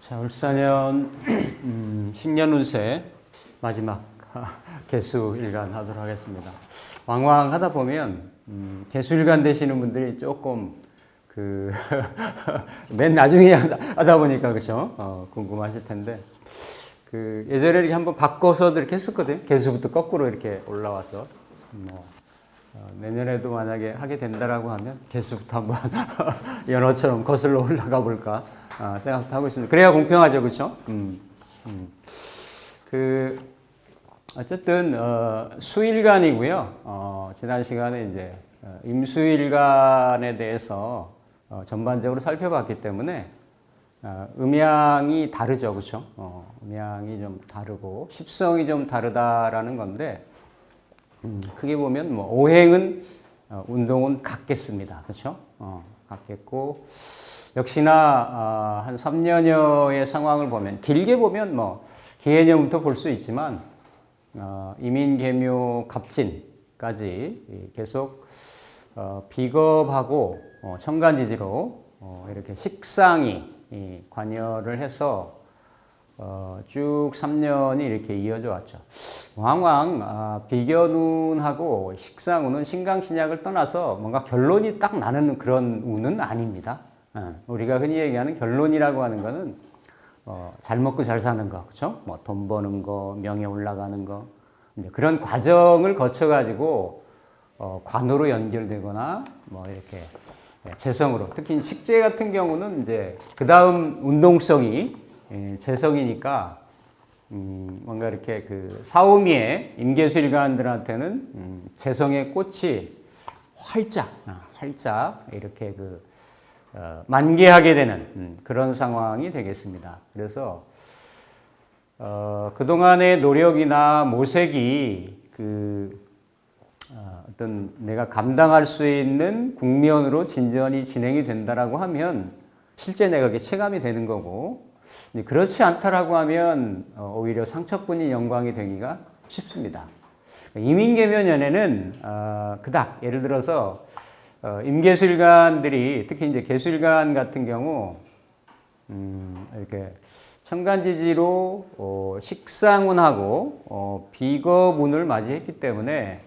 자, 을사년 신년 운세 마지막 개수일간 하도록 하겠습니다. 왕왕 하다 보면 개수일간 되시는 분들이 조금 맨 나중에 하다 보니까 그렇죠? 궁금하실 텐데 예전에 이렇게 한번 바꿔서도 이렇게 했었거든요. 개수부터 거꾸로 이렇게 올라와서 내년에도 만약에 하게 된다라고 하면 개수부터 한번 연어처럼 거슬러 올라가 볼까 생각도 하고 있습니다. 그래야 공평하죠, 그렇죠? 어쨌든 수일간이고요. 지난 시간에 이제 임수일간에 대해서 전반적으로 살펴봤기 때문에 음양이 다르죠, 그렇죠? 음양이 좀 다르고 십성이 좀 다르다라는 건데 크게 보면 오행은 운동은 같겠습니다, 그렇죠? 같겠고 역시나 한 3년여의 상황을 보면 길게 보면 기해년부터 볼 수 있지만 이민, 계묘, 갑진까지 계속 비겁하고 천간지지로 이렇게 식상이 관여를 해서 쭉 3년이 이렇게 이어져 왔죠. 왕왕 비견운하고 식상운은 신강신약을 떠나서 뭔가 결론이 딱 나는 그런 운은 아닙니다. 우리가 흔히 얘기하는 결론이라고 하는 거는 잘 먹고 잘 사는 거, 그렇죠? 돈 버는 거, 명예 올라가는 거, 그런 과정을 거쳐가지고 관으로 연결되거나 이렇게 재성으로, 특히 식재 같은 경우는 이제 그 다음 운동성이 재성이니까 뭔가 이렇게 사오미의 임계수일간들한테는 재성의 꽃이 활짝 이렇게 만개하게 되는 그런 상황이 되겠습니다. 그래서 그동안의 노력이나 모색이 어떤 내가 감당할 수 있는 국면으로 진전이 진행이 된다라고 하면 실제 내가 그게 체감이 되는 거고, 그렇지 않다라고 하면 오히려 상처뿐인 영광이 되기가 쉽습니다. 이민계묘년에는 그닥 예를 들어서 임계수일간들이 특히 이제 계수일간 같은 경우 이렇게 천간지지로 식상운하고 비겁운을 맞이했기 때문에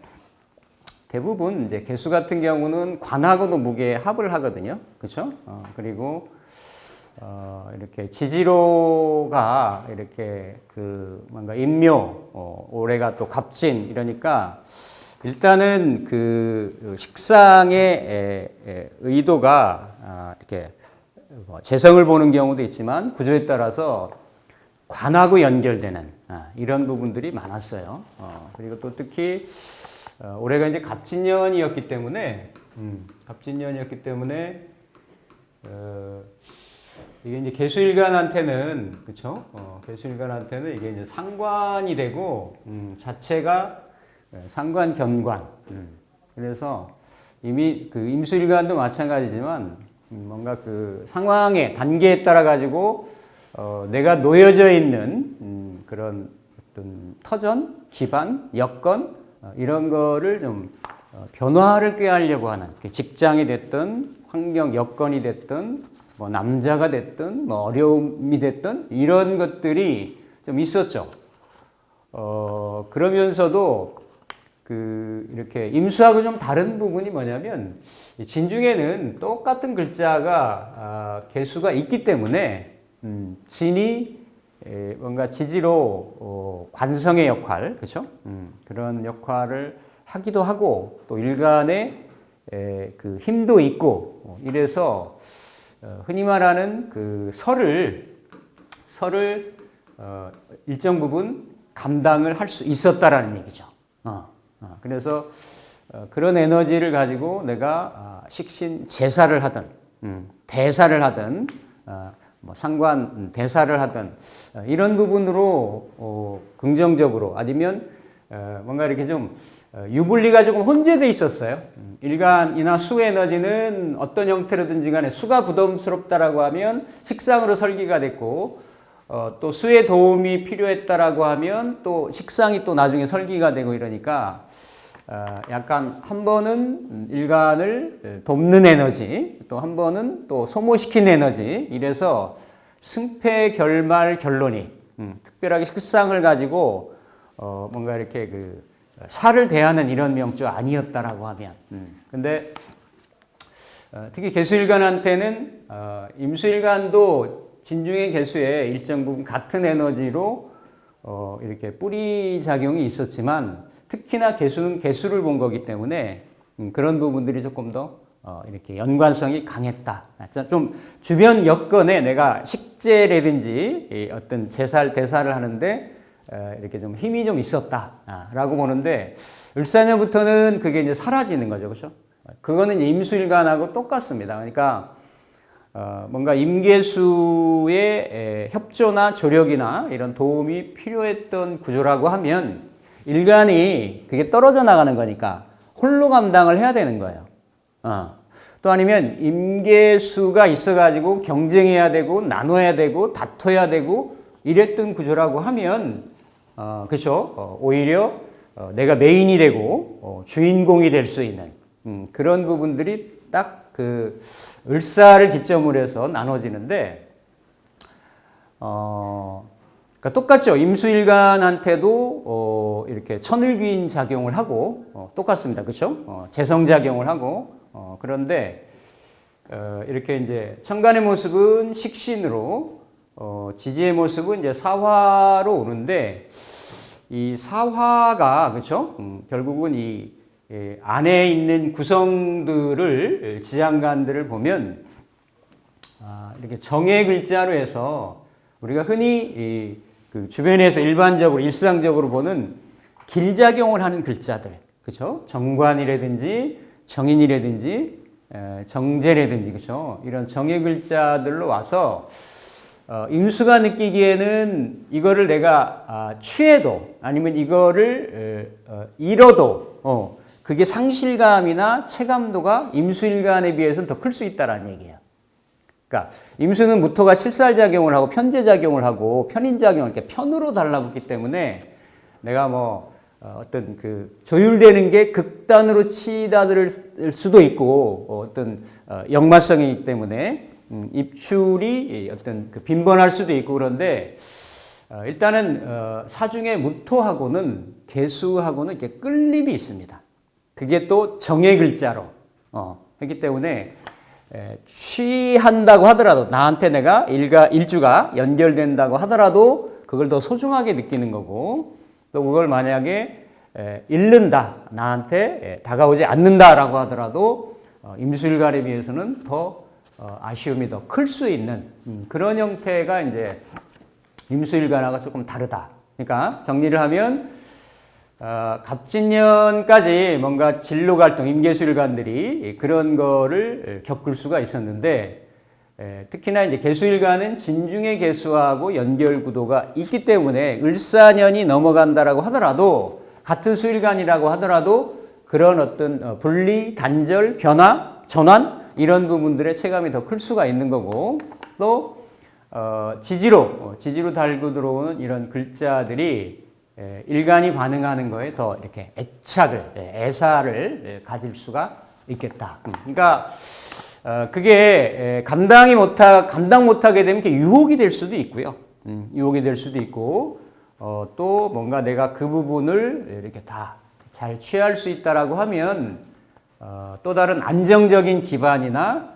대부분 이제 개수 같은 경우는 관하고도 무게 합을 하거든요, 그렇죠? 그리고 이렇게 지지로가 이렇게 뭔가 임묘, 올해가 또 갑진 이러니까 일단은 식상의 의도가 이렇게 재성을 보는 경우도 있지만 구조에 따라서 관하고 연결되는 이런 부분들이 많았어요. 그리고 또 특히 올해가 이제 갑진년이었기 때문에 이게 이제 개수일간한테는 그렇죠? 개수일간한테는 이게 이제 상관이 되고 자체가 상관 견관. 그래서 이미 임수일간도 마찬가지지만 뭔가 상황의 단계에 따라 가지고 내가 놓여져 있는 그런 어떤 터전, 기반, 여건 이런 거를 좀 변화를 꾀하려고 하는 직장이 됐든 환경 여건이 됐든 남자가 됐든 어려움이 됐든 이런 것들이 좀 있었죠. 그러면서도 이렇게 임수하고 좀 다른 부분이 뭐냐면 진중에는 똑같은 글자가 개수가 있기 때문에 진이 뭔가 지지로 관성의 역할, 그렇죠? 그런 역할을 하기도 하고 또 일간의 힘도 있고 이래서 흔히 말하는 설을 일정 부분 감당을 할 수 있었다라는 얘기죠. 그래서 그런 에너지를 가지고 내가 식신 제사를 하든 대사를 하든 상관 대사를 하든 이런 부분으로 긍정적으로 아니면 뭔가 이렇게 좀 유불리가 조금 혼재되어 있었어요. 일간이나 수 에너지는 어떤 형태로든지 간에 수가 부담스럽다라고 하면 식상으로 설계가 됐고 또 수의 도움이 필요했다라고 하면 또 식상이 또 나중에 설기가 되고 이러니까 약간 한 번은 일간을 돕는 에너지, 또 한 번은 또 소모시킨 에너지, 이래서 승패 결말 결론이 특별하게 식상을 가지고 뭔가 이렇게 그 살을 대하는 이런 명조 아니었다라고 하면 근데 특히 개수일간한테는 임수일간도 진중의 개수에 일정 부분 같은 에너지로 이렇게 뿌리 작용이 있었지만 특히나 개수는 개수를 본 거기 때문에 그런 부분들이 조금 더 이렇게 연관성이 강했다. 좀 주변 여건에 내가 식재라든지 어떤 제살 대사를 하는데 이렇게 좀 힘이 좀 있었다라고 보는데 을사년부터는 그게 이제 사라지는 거죠, 그렇죠? 그거는 임수일간하고 똑같습니다. 그러니까 뭔가 임계수의 협조나 조력이나 이런 도움이 필요했던 구조라고 하면 일간이 그게 떨어져 나가는 거니까 홀로 감당을 해야 되는 거예요. 또 아니면 임계수가 있어가지고 경쟁해야 되고 나눠야 되고 다퉈야 되고 이랬던 구조라고 하면 그렇죠. 오히려 내가 메인이 되고 주인공이 될 수 있는 그런 부분들이 딱 그 을사를 기점으로 해서 나눠지는데 그러니까 똑같죠. 임수일간한테도 이렇게 천을귀인 작용을 하고 똑같습니다. 그렇죠? 재성작용을 하고 그런데 이렇게 이제 천간의 모습은 식신으로 지지의 모습은 이제 사화로 오는데 이 사화가 그렇죠? 결국은 이 안에 있는 구성들을 지장간들을 보면 이렇게 정의 글자로 해서 우리가 흔히 그 주변에서 일반적으로 일상적으로 보는 길작용을 하는 글자들 그렇죠? 정관이라든지 정인이라든지 정제라든지 그렇죠? 이런 정의 글자들로 와서 임수가 느끼기에는 이거를 내가 취해도 아니면 이거를 잃어도 그게 상실감이나 체감도가 임수일간에 비해서는 더 클 수 있다라는 얘기예요. 그러니까 임수는 무토가 실살작용을 하고 편제작용을 하고 편인작용을 이렇게 편으로 달라붙기 때문에 내가 뭐 어떤 그 조율되는 게 극단으로 치닫을 수도 있고 어떤 역마성이기 때문에 입출이 어떤 그 빈번할 수도 있고 그런데 일단은 사중의 무토하고는 개수하고는 이렇게 끌림이 있습니다. 그게 또 정의 글자로 했기 때문에 취한다고 하더라도 나한테 내가 일주가 연결된다고 하더라도 그걸 더 소중하게 느끼는 거고 또 그걸 만약에 잃는다 나한테 다가오지 않는다라고 하더라도 임수일간에 비해서는 더 아쉬움이 더 클 수 있는 그런 형태가 이제 임수일간하고 조금 다르다. 그러니까 정리를 하면 갑진년까지 뭔가 진로갈등, 임계수일간들이 그런 거를 겪을 수가 있었는데 특히나 이제 계수일간은 진중의 계수하고 연결 구도가 있기 때문에 을사년이 넘어간다라고 하더라도 같은 수일간이라고 하더라도 그런 어떤 분리, 단절, 변화, 전환 이런 부분들의 체감이 더 클 수가 있는 거고 또 지지로 달고 들어오는 이런 글자들이 일간이 반응하는 거에 더 이렇게 애사를 가질 수가 있겠다. 그러니까 그게 감당 못하게 되면 유혹이 될 수도 있고요. 유혹이 될 수도 있고 또 뭔가 내가 그 부분을 이렇게 다 잘 취할 수 있다라고 하면 또 다른 안정적인 기반이나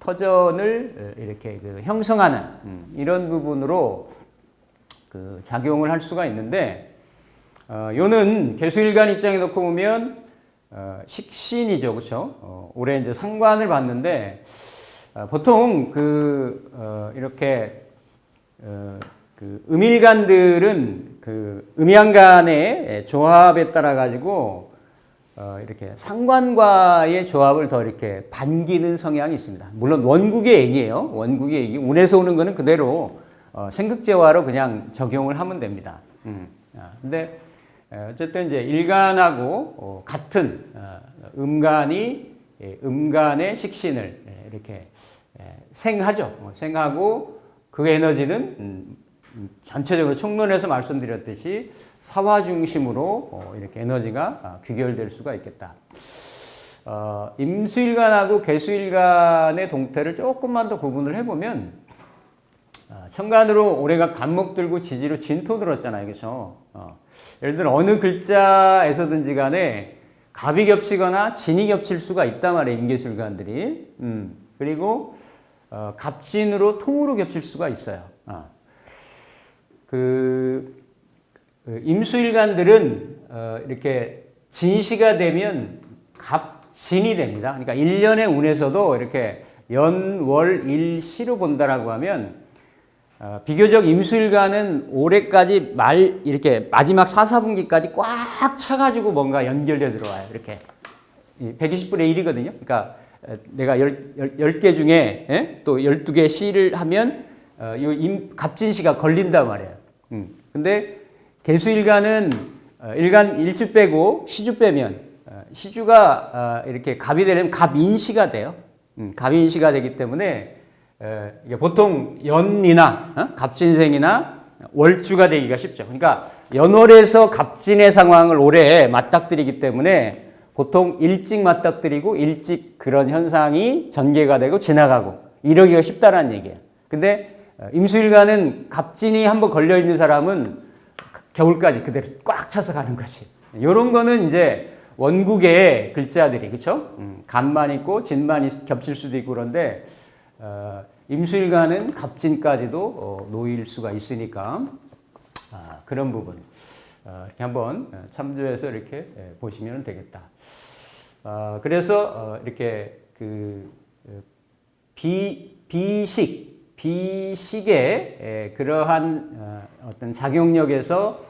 터전을 이렇게 그 형성하는 이런 부분으로 그 작용을 할 수가 있는데 요는 개수일간 입장에 놓고 보면 식신이죠, 그렇죠? 올해 이제 상관을 봤는데 보통 이렇게 그 음일간들은 그 음양간의 조합에 따라 가지고 이렇게 상관과의 조합을 더 이렇게 반기는 성향이 있습니다. 물론 원국의 얘기예요. 원국의 얘기. 운에서 오는 거는 그대로 생극재화로 그냥 적용을 하면 됩니다. 근데 어쨌든 이제 일간하고 같은 음간이 음간의 식신을 이렇게 생하죠. 생하고 그 에너지는 전체적으로 총론에서 말씀드렸듯이 사화 중심으로 이렇게 에너지가 귀결될 수가 있겠다. 임수일간하고 개수일간의 동태를 조금만 더 구분을 해보면 천간으로 올해가 간목 들고 지지로 진토 들었잖아요. 그렇죠? 예를 들어 어느 글자에서든지 간에 갑이 겹치거나 진이 겹칠 수가 있단 말이에요. 임계술간들이. 그리고 갑진으로 통으로 겹칠 수가 있어요. 임수일간들은 이렇게 진시가 되면 갑진이 됩니다. 그러니까 1년의 운에서도 이렇게 연, 월, 일, 시로 본다라고 하면 비교적 임수일간은 올해까지 이렇게 마지막 4, 4분기까지 꽉 차가지고 뭔가 연결돼 들어와요. 이렇게 120분의 1이거든요. 그러니까 내가 10개 중에 또 12개 시를 하면 갑진시가 걸린단 말이에요. 근데 개수일간은 일간 일주 빼고 시주 빼면 시주가 이렇게 갑이 되려면 갑인시가 돼요. 갑인시가 되기 때문에 보통 연이나 갑진생이나 월주가 되기가 쉽죠. 그러니까 연월에서 갑진의 상황을 올해 맞닥뜨리기 때문에 보통 일찍 맞닥뜨리고 일찍 그런 현상이 전개가 되고 지나가고 이러기가 쉽다라는 얘기예요. 근데 임수일간은 갑진이 한번 걸려있는 사람은 겨울까지 그대로 꽉 차서 가는 거지. 이런 거는 이제 원국의 글자들이, 그렇죠? 간만 있고 진만 겹칠 수도 있고 그런데 임수일간은 갑진까지도 놓일 수가 있으니까 그런 부분 이렇게 한번 참조해서 이렇게 보시면 되겠다. 그래서 이렇게 비식의 그러한 어떤 작용력에서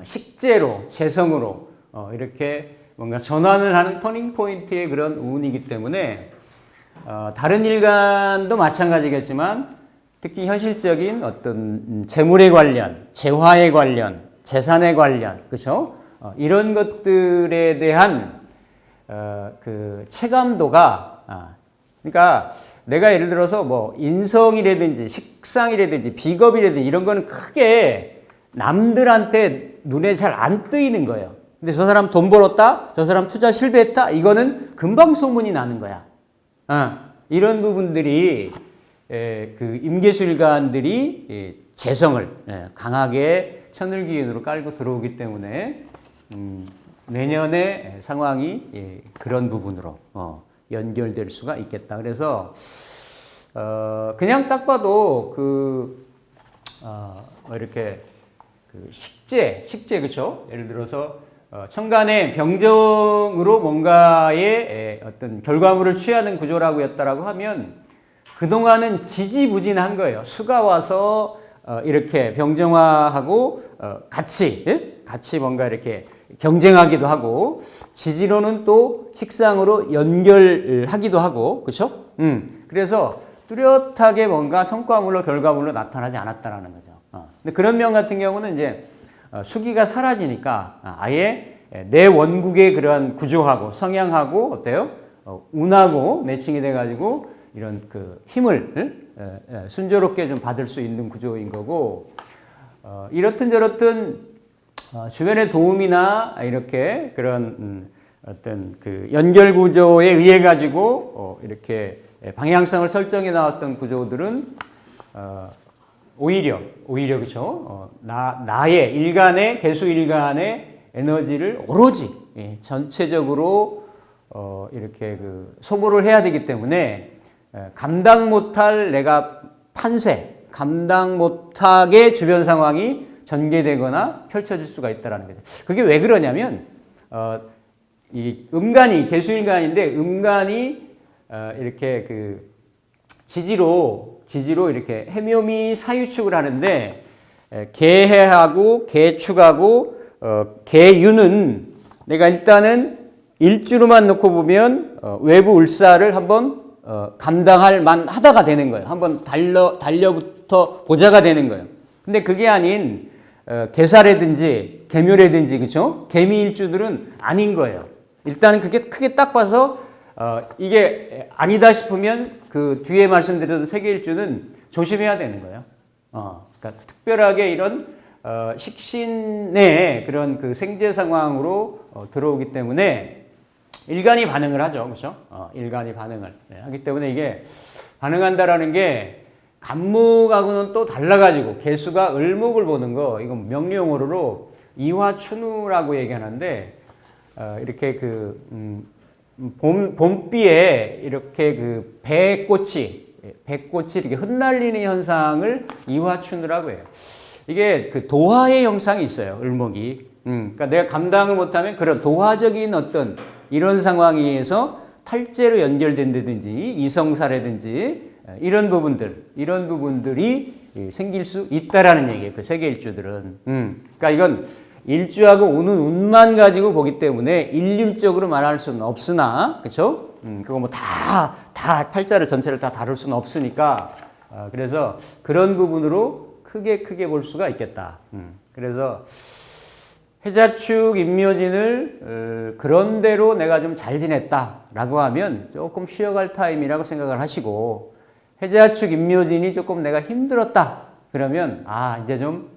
식재로 재성으로 이렇게 뭔가 전환을 하는 터닝 포인트의 그런 운이기 때문에 다른 일간도 마찬가지겠지만 특히 현실적인 어떤 재물에 관련, 재화에 관련, 재산에 관련, 그렇죠? 이런 것들에 대한 그 체감도가 그러니까 내가 예를 들어서 뭐 인성이라든지 식상이라든지 비겁이라든지 이런 거는 크게 남들한테 눈에 잘 안 뜨이는 거예요. 근데 저 사람 돈 벌었다, 저 사람 투자 실패했다, 이거는 금방 소문이 나는 거야. 이런 부분들이 그 임계술관들이 재성을 강하게 천을기운으로 깔고 들어오기 때문에 내년의 상황이 그런 부분으로 연결될 수가 있겠다. 그래서 그냥 딱 봐도 이렇게 식재 그렇죠? 예를 들어서 천간의 병정으로 뭔가의 어떤 결과물을 취하는 구조라고 했다라고 하면 그동안은 지지부진한 거예요. 수가 와서 이렇게 병정화하고 같이 뭔가 이렇게 경쟁하기도 하고 지지로는 또 식상으로 연결하기도 하고 그렇죠? 그래서 뚜렷하게 뭔가 성과물로 결과물로 나타나지 않았다라는 거죠. 근데 그런 명 같은 경우는 이제 수기가 사라지니까 아예 내 원국의 그러한 구조하고 성향하고 어때요? 운하고 매칭이 돼가지고 이런 그 힘을 순조롭게 좀 받을 수 있는 구조인 거고 이렇든 저렇든 주변의 도움이나 이렇게 그런 어떤 그 연결 구조에 의해 가지고 이렇게 방향성을 설정해 나왔던 구조들은 오히려 그렇죠. 나의 일간의 개수 일간의 에너지를 오로지 전체적으로 이렇게 그 소모를 해야 되기 때문에 감당 못할 내가 판세, 감당 못하게 주변 상황이 전개되거나 펼쳐질 수가 있다라는 거죠. 그게 왜 그러냐면 이 음간이 개수일간인데 음간이 이렇게 그 지지로 이렇게 해묘미 사유축을 하는데 개해하고 개축하고 개유는 내가 일단은 일주로만 놓고 보면 외부 을사를 한번 감당할 만하다가 되는 거예요. 한번 달려부터 보자가 되는 거예요. 근데 그게 아닌 개사라든지 개묘라든지 그렇죠? 개미일주들은 아닌 거예요. 일단은 그게 크게 딱 봐서 이게 아니다 싶으면 그 뒤에 말씀드렸던 세계일주는 조심해야 되는 거예요. 그러니까 특별하게 이런 식신의 그런 그 생재 상황으로 들어오기 때문에 일간이 반응을 하죠. 그렇죠? 일간이 반응을 하기 때문에 이게 반응한다라는 게 간목하고는 또 달라가지고 개수가 을목을 보는 거 이건 명리용어로 이화춘우라고 얘기하는데 이렇게 그 봄비에 이렇게 그 배꽃이 이렇게 흩날리는 현상을 이화춘우라고 해요. 이게 그 도화의 형상이 있어요. 을목이. 그러니까 내가 감당을 못하면 그런 도화적인 어떤 이런 상황에 의해서 탈재로 연결된다든지 이성사라든지 이런 부분들이 생길 수 있다라는 얘기예요. 그 세계 일주들은. 그러니까 이건 일주하고 오는 운만 가지고 보기 때문에 일률적으로 말할 수는 없으나, 그렇죠? 그거 뭐 다 팔자를 전체를 다 다룰 수는 없으니까, 그래서 그런 부분으로 크게 볼 수가 있겠다. 그래서 해자축 임묘진을 그런대로 내가 좀 잘 지냈다라고 하면 조금 쉬어갈 타임이라고 생각을 하시고, 해자축 임묘진이 조금 내가 힘들었다 그러면 이제 좀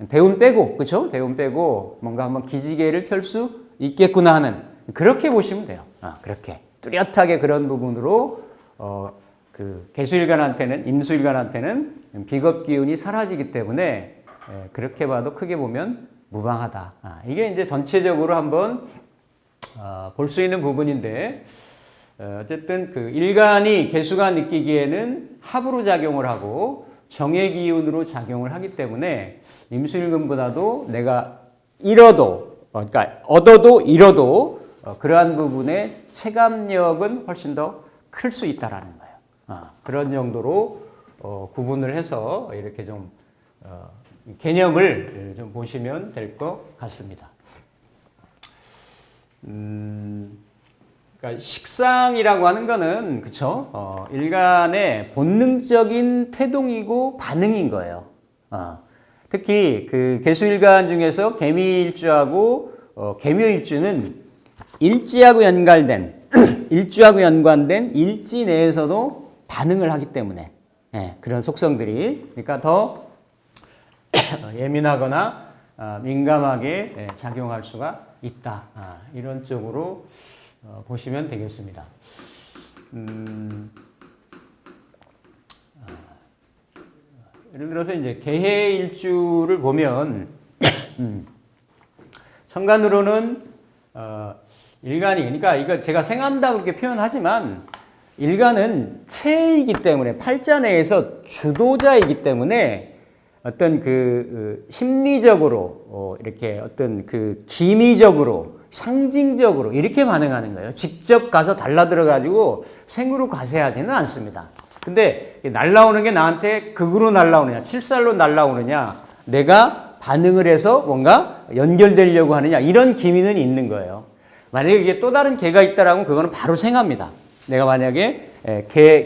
대운 빼고, 그렇죠? 대운 빼고 뭔가 한번 기지개를 펼 수 있겠구나 하는, 그렇게 보시면 돼요. 그렇게 뚜렷하게 그런 부분으로 그 개수일간한테는, 임수일간한테는 비겁 기운이 사라지기 때문에 그렇게 봐도 크게 보면 무방하다. 이게 이제 전체적으로 한번 볼 수 있는 부분인데, 어쨌든 그 일간이 개수가 느끼기에는 합으로 작용을 하고 정의 기운으로 작용을 하기 때문에 임수일금보다도 내가 잃어도, 그러니까 얻어도 잃어도 그러한 부분의 체감력은 훨씬 더 클 수 있다라는 거예요. 그런 정도로 구분을 해서 이렇게 좀 개념을 좀 보시면 될 것 같습니다. 그러니까 식상이라고 하는 거는, 그쵸? 일간의 본능적인 태동이고 반응인 거예요. 특히 그 개수일간 중에서 개미일주하고 개묘일주는 일지하고 연관된 일주하고 연관된 일지 내에서도 반응을 하기 때문에 그런 속성들이, 그러니까 더 예민하거나 민감하게 작용할 수가 있다. 이런 쪽으로 보시면 되겠습니다. 예를 들어서 이제 개해일주를 보면 천간으로는 일간이, 그러니까 이거 제가 생한다 그렇게 표현하지만 일간은 체이기 때문에 팔자 내에서 주도자이기 때문에 어떤 그 심리적으로 이렇게 어떤 그 기미적으로 상징적으로 이렇게 반응하는 거예요. 직접 가서 달라들어 가지고 생으로 과세하지는 않습니다. 근데 날라오는 게 나한테 극으로 날라오느냐, 칠살로 날라오느냐, 내가 반응을 해서 뭔가 연결되려고 하느냐, 이런 기미는 있는 거예요. 만약에 이게 또 다른 개가 있다라면 그거는 바로 생합니다. 내가 만약에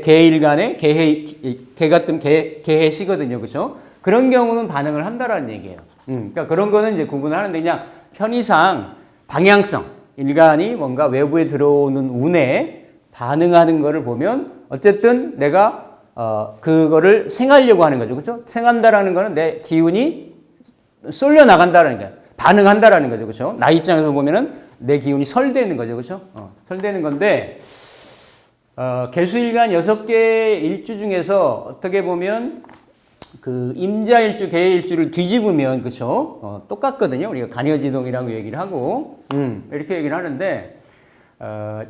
개일간에 개 같으면 개해시거든요, 그렇죠? 그런 경우는 반응을 한다라는 얘기예요. 그러니까 그런 거는 이제 구분하는데, 그냥 편의상 방향성, 일간이 뭔가 외부에 들어오는 운에 반응하는 거를 보면 어쨌든 내가 그거를 생하려고 하는 거죠. 그렇죠? 생한다라는 거는 내 기운이 쏠려 나간다라는 거예요. 반응한다라는 거죠. 그렇죠? 나 입장에서 보면은 내 기운이 설되는 거죠. 그렇죠? 설되는 건데, 개수일간 6개 일주 중에서 어떻게 보면 그 임자일주, 개해일주를 뒤집으면, 그렇죠? 똑같거든요. 우리가 간여지동이라고 얘기를 하고, 이렇게 얘기를 하는데,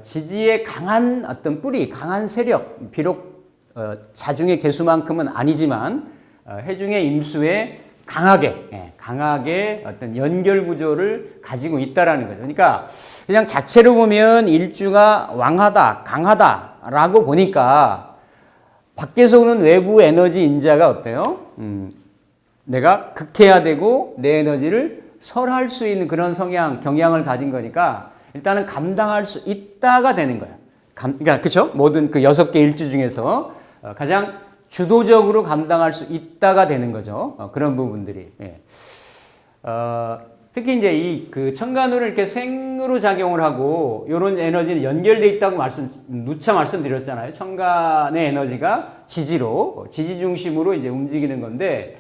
지지의 강한 어떤 뿌리, 강한 세력, 비록 자중의 개수만큼은 아니지만 해중의 임수에 강하게 어떤 연결 구조를 가지고 있다라는 거죠. 그러니까 그냥 자체로 보면 일주가 왕하다, 강하다라고 보니까 밖에서 오는 외부 에너지 인자가 어때요? 내가 극해야 되고 내 에너지를 설할 수 있는 그런 경향을 가진 거니까 일단은 감당할 수 있다가 되는 거예요. 그러니까 그렇죠? 모든 그 6개 일주 중에서 가장 주도적으로 감당할 수 있다가 되는 거죠. 그런 부분들이. 특히 이제 이 그 첨가누를 이렇게 생으로 작용을 하고 이런 에너지는 연결돼 있다고 누차 말씀드렸잖아요. 첨간의 에너지가 지지로, 지지 중심으로 이제 움직이는 건데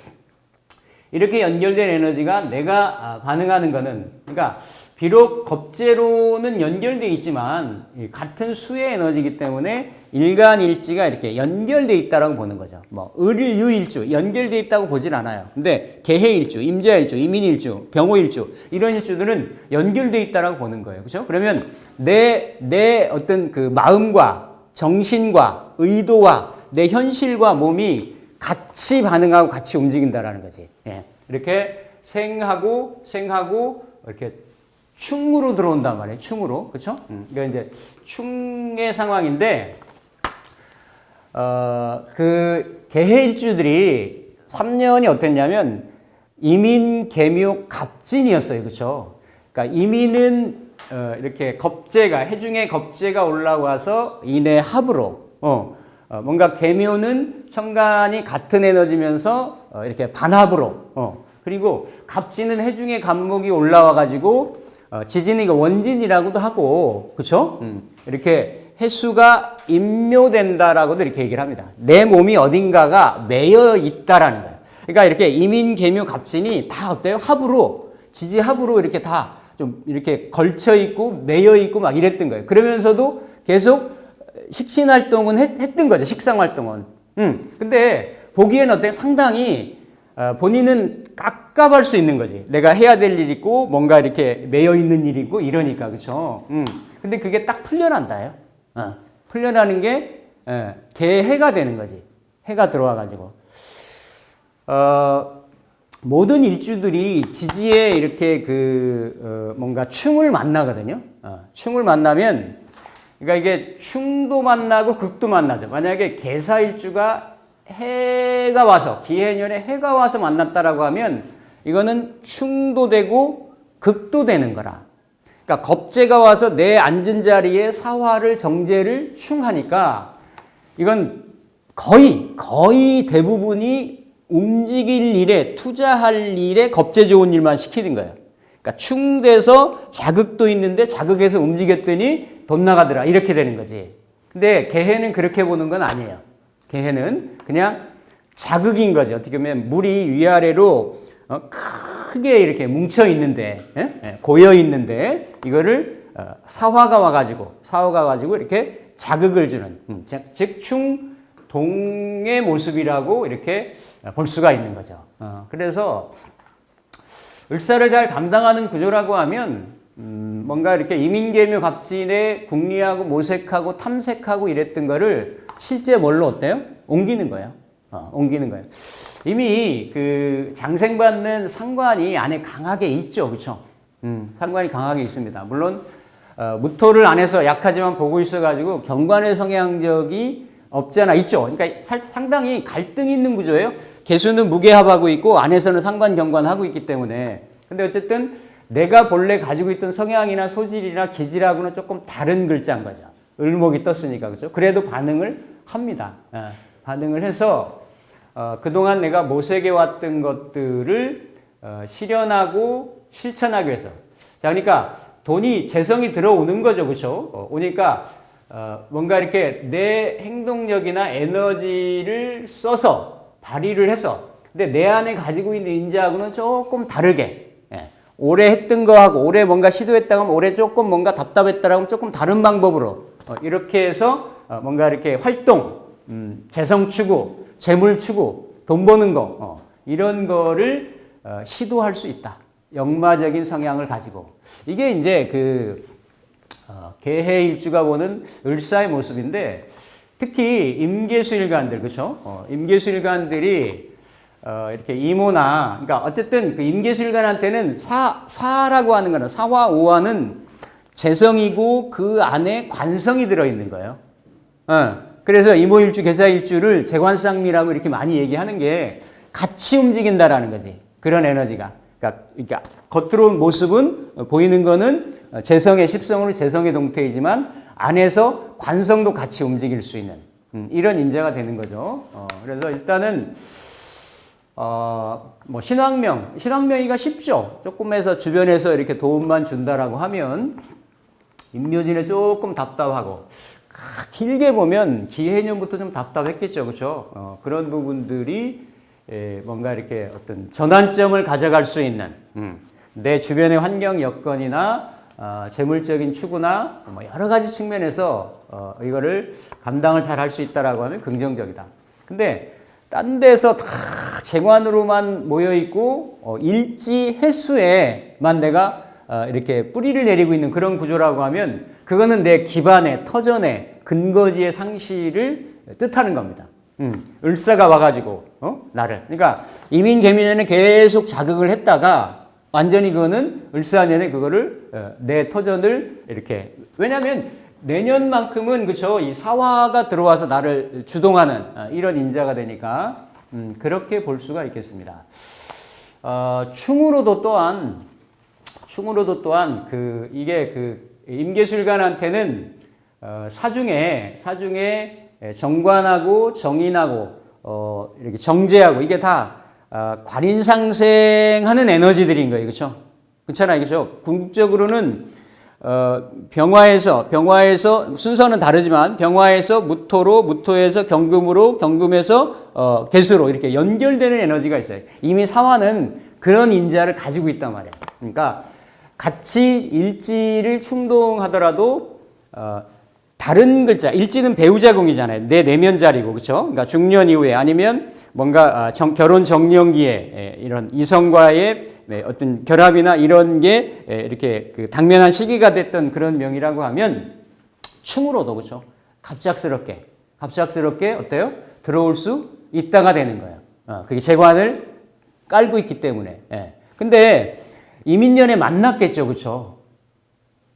이렇게 연결된 에너지가 내가 반응하는 거는 그러니까 비록 겁재로는 연결돼 있지만 같은 수의 에너지이기 때문에 일간일지가 이렇게 연결돼 있다라고 보는 거죠. 뭐 을유일주 연결돼 있다고 보진 않아요. 근데 개해일주, 임자일주, 이민일주, 병호일주 이런 일주들은 연결돼 있다라고 보는 거예요. 그렇죠? 그러면 내 어떤 그 마음과 정신과 의도와 내 현실과 몸이 같이 반응하고 같이 움직인다라는 거지. 예. 이렇게 생하고 이렇게 충으로 들어온단 말이에요. 충으로. 그렇죠? 그러니까 이제 충의 상황인데 그 개해일주들이 3년이 어땠냐면 이민, 개묘, 갑진이었어요. 그렇죠? 그러니까 이민은 이렇게 겁재가 해중에 겁재가 올라와서 인의 합으로 뭔가 개묘는 천간이 같은 에너지면서 이렇게 반합으로 그리고 갑진은 해중의 갑목이 올라와 가지고 지진이 원진이라고도 하고 그렇죠? 이렇게 해수가 임묘된다라고도 이렇게 얘기를 합니다. 내 몸이 어딘가가 매여 있다라는 거예요. 그러니까 이렇게 이민, 개묘, 갑진이 다 어때요? 합으로 지지 합으로 이렇게 다 좀 이렇게 걸쳐 있고 매여 있고 막 이랬던 거예요. 그러면서도 계속 식신 활동은 했던 거죠. 식상 활동은. 근데 보기에는 어때? 상당히 본인은 깝깝할 수 있는 거지. 내가 해야 될 일이 있고 뭔가 이렇게 매여 있는 일이 있고 이러니까 그렇죠. 근데 그게 딱 풀려난다요. 풀려나는 게 개해가 되는 거지. 해가 들어와 가지고 모든 일주들이 지지에 이렇게 뭔가 충을 만나거든요. 충을 만나면 그러니까 이게 충도 만나고 극도 만나죠. 만약에 개사일주가 해가 와서 기해년에 해가 와서 만났다라고 하면 이거는 충도 되고 극도 되는 거라. 그러니까 겁재가 와서 내 앉은 자리에 사화를 정제를 충하니까 이건 거의 대부분이 움직일 일에 투자할 일에 겁재 좋은 일만 시키는 거예요. 그러니까 충돼서 자극도 있는데 자극해서 움직였더니 돈 나가더라 이렇게 되는 거지. 근데 개해는 그렇게 보는 건 아니에요. 개해는 그냥 자극인 거지. 어떻게 보면 물이 위아래로 크게 이렇게 뭉쳐 있는데 고여 있는데 이거를 사화가 와가지고 이렇게 자극을 주는 즉 충동의 모습이라고 이렇게 볼 수가 있는 거죠. 그래서 을사를 잘 감당하는 구조라고 하면 뭔가 이렇게 이민개묘 갑진에 궁리하고 모색하고 탐색하고 이랬던 거를 실제 뭘로 어때요? 옮기는 거예요. 옮기는 거예요. 이미 그 장생받는 상관이 안에 강하게 있죠. 그렇죠? 상관이 강하게 있습니다. 물론 무토를 안에서 약하지만 보고 있어가지고 경관의 성향적이 없지 않아 있죠. 그러니까 상당히 갈등이 있는 구조예요. 개수는 무게합하고 있고 안에서는 상관 경관하고 있기 때문에. 근데 어쨌든 내가 본래 가지고 있던 성향이나 소질이나 기질하고는 조금 다른 글자인 거죠. 을목이 떴으니까 그렇죠. 그래도 반응을 합니다. 반응을 해서 그동안 내가 모색해 왔던 것들을 실현하고 실천하기 위해서. 자, 그러니까 돈이 재성이 들어오는 거죠, 그렇죠? 오니까 뭔가 이렇게 내 행동력이나 에너지를 써서 발휘를 해서, 근데 내 안에 가지고 있는 인자하고는 조금 다르게. 오래 했던 거하고 올해 뭔가 시도했다고 하면 올해 조금 뭔가 답답했다라고 하면 조금 다른 방법으로 이렇게 해서 뭔가 이렇게 활동, 재성 추구, 재물 추구, 돈 버는 거 이런 거를 시도할 수 있다. 역마적인 성향을 가지고 이게 이제 그 개해일주가 보는 을사의 모습인데 특히 임계수일간들 그렇죠? 임계수일간들이 이렇게 이모나, 그러니까 어쨌든 그 임계수일간한테는 사라고 하는 거는 사화 오화는 재성이고 그 안에 관성이 들어있는 거예요. 그래서 이모일주, 계사일주를 재관상미라고 이렇게 많이 얘기하는 게 같이 움직인다라는 거지. 그런 에너지가. 그러니까 겉으로 모습은 보이는 거는 재성의 십성으로 재성의 동태이지만 안에서 관성도 같이 움직일 수 있는 이런 인자가 되는 거죠. 그래서 일단은 뭐 신왕명이가 쉽죠. 조금 해서 주변에서 이렇게 도움만 준다라고 하면 임묘진에 조금 답답하고, 길게 보면 기해년부터 좀 답답했겠죠, 그렇죠? 그런 부분들이 뭔가 이렇게 어떤 전환점을 가져갈 수 있는 내 주변의 환경 여건이나 재물적인 추구나 뭐 여러 가지 측면에서 이거를 감당을 잘 할 수 있다라고 하면 긍정적이다. 근데 딴 데서 다 재관으로만 모여 있고 일지 횟수에만 내가 이렇게 뿌리를 내리고 있는 그런 구조라고 하면 그거는 내 기반의 터전의 근거지의 상실을 뜻하는 겁니다. 을사가 와가지고 나를, 그러니까 이민 개민에는 계속 자극을 했다가 완전히 그거는 을사년에 그거를 내 터전을 이렇게, 왜냐하면 내년만큼은 그쵸, 이 사화가 들어와서 나를 주동하는 이런 인자가 되니까 그렇게 볼 수가 있겠습니다. 충으로도 또한 이게 임계술관한테는 사중에 정관하고 정인하고 이렇게 정제하고 이게 다 관인상생하는 에너지들인 거예요, 그렇죠? 그렇잖아요, 그렇죠? 궁극적으로는 병화에서 순서는 다르지만 병화에서 무토로, 무토에서 경금으로, 경금에서 개수로 이렇게 연결되는 에너지가 있어요. 이미 사화는 그런 인자를 가지고 있단 말이에요. 그러니까 같이 일지를 충동하더라도 다른 글자, 일지는 배우자궁이잖아요. 내 내면 자리고, 그렇죠? 그러니까 중년 이후에 아니면 뭔가 결혼 정년기에 이런 이성과의 어떤 결합이나 이런 게 이렇게 그 당면한 시기가 됐던 그런 명이라고 하면 충으로도, 그렇죠? 갑작스럽게 어때요? 들어올 수 있다가 되는 거예요. 그게 재관을 깔고 있기 때문에. 근데 이민년에 만났겠죠, 그렇죠?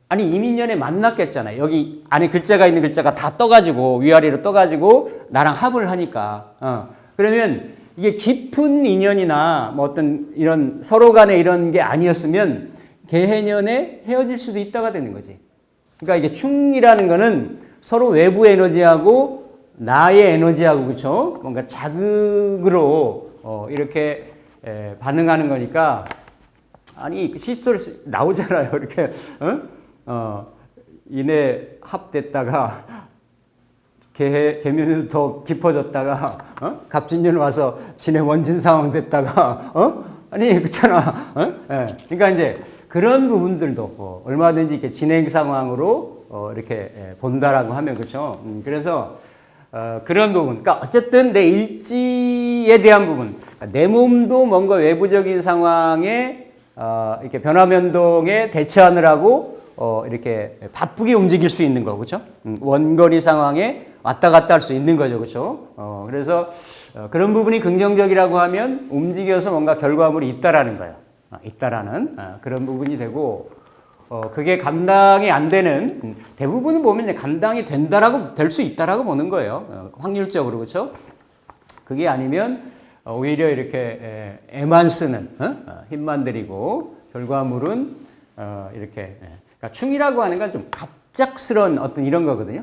아니 이민년에 만났겠잖아요. 여기 안에 글자가 있는 글자가 다 떠가지고 위아래로 떠가지고 나랑 합을 하니까. 그러면 이게 깊은 인연이나 뭐 어떤 이런 서로 간에 이런 게 아니었으면 개해년에 헤어질 수도 있다가 되는 거지. 그러니까 이게 충이라는 거는 서로 외부 에너지하고 나의 에너지하고, 그렇죠? 뭔가 자극으로 이렇게 반응하는 거니까. 아니 시스토리 나오잖아요. 이렇게 이내 합됐다가 개면이 더 깊어졌다가 갑진년 와서 진해 원진 상황 됐다가 아니 그렇잖아. 그러니까 이제 그런 부분들도 얼마든지 이렇게 진행 상황으로 이렇게 본다라고 하면, 그렇죠. 그래서 그런 부분, 그러니까 어쨌든 내 일지에 대한 부분, 내 몸도 뭔가 외부적인 상황에 이렇게 변화 변동에 대처하느라고 이렇게 바쁘게 움직일 수 있는 거, 그렇죠? 원거리 상황에 왔다 갔다 할 수 있는 거죠, 그렇죠? 그래서 그런 부분이 긍정적이라고 하면 움직여서 뭔가 결과물이 있다라는 거예요. 있다라는 그런 부분이 되고, 그게 감당이 안 되는, 대부분은 보면 이제 감당이 된다라고, 될 수 있다라고 보는 거예요. 확률적으로, 그렇죠? 그게 아니면 오히려 이렇게 애만 쓰는, 힘만 들이고 결과물은 이렇게, 그러니까 충이라고 하는 건 좀 갑작스러운 어떤 이런 거거든요.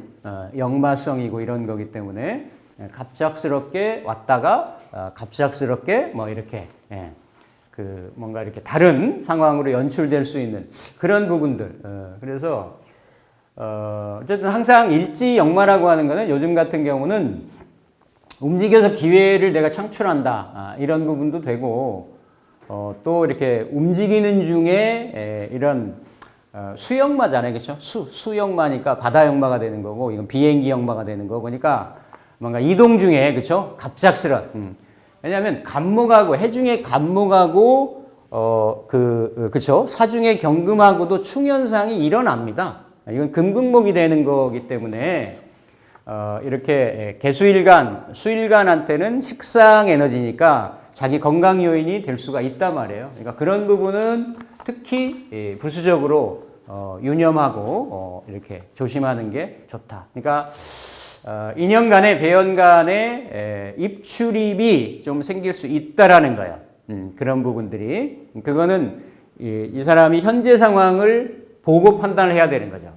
역마성이고 이런 거기 때문에 갑작스럽게 왔다가 갑작스럽게 뭐 이렇게 그 뭔가 이렇게 다른 상황으로 연출될 수 있는 그런 부분들. 그래서 어쨌든 항상 일지역마라고 하는 거는 요즘 같은 경우는 움직여서 기회를 내가 창출한다, 이런 부분도 되고, 또 이렇게 움직이는 중에 이런 수역마잖아요, 그렇죠? 수역마니까 바다역마가 되는 거고, 이건 비행기역마가 되는 거 보니까 뭔가 이동 중에, 그렇죠? 갑작스런. 왜냐하면 간목하고 해중의 간목하고 그렇죠? 사중의 경금하고도 충현상이 일어납니다. 이건 금극목이 되는 거기 때문에. 이렇게 수일간한테는 식상 에너지니까 자기 건강 요인이 될 수가 있단 말이에요. 그러니까 그런 부분은 특히 부수적으로 유념하고 이렇게 조심하는 게 좋다. 그러니까 인연 간에 배연 간에 입출입이 좀 생길 수 있다라는 거예요. 그런 부분들이, 그거는 이 사람이 현재 상황을 보고 판단을 해야 되는 거죠.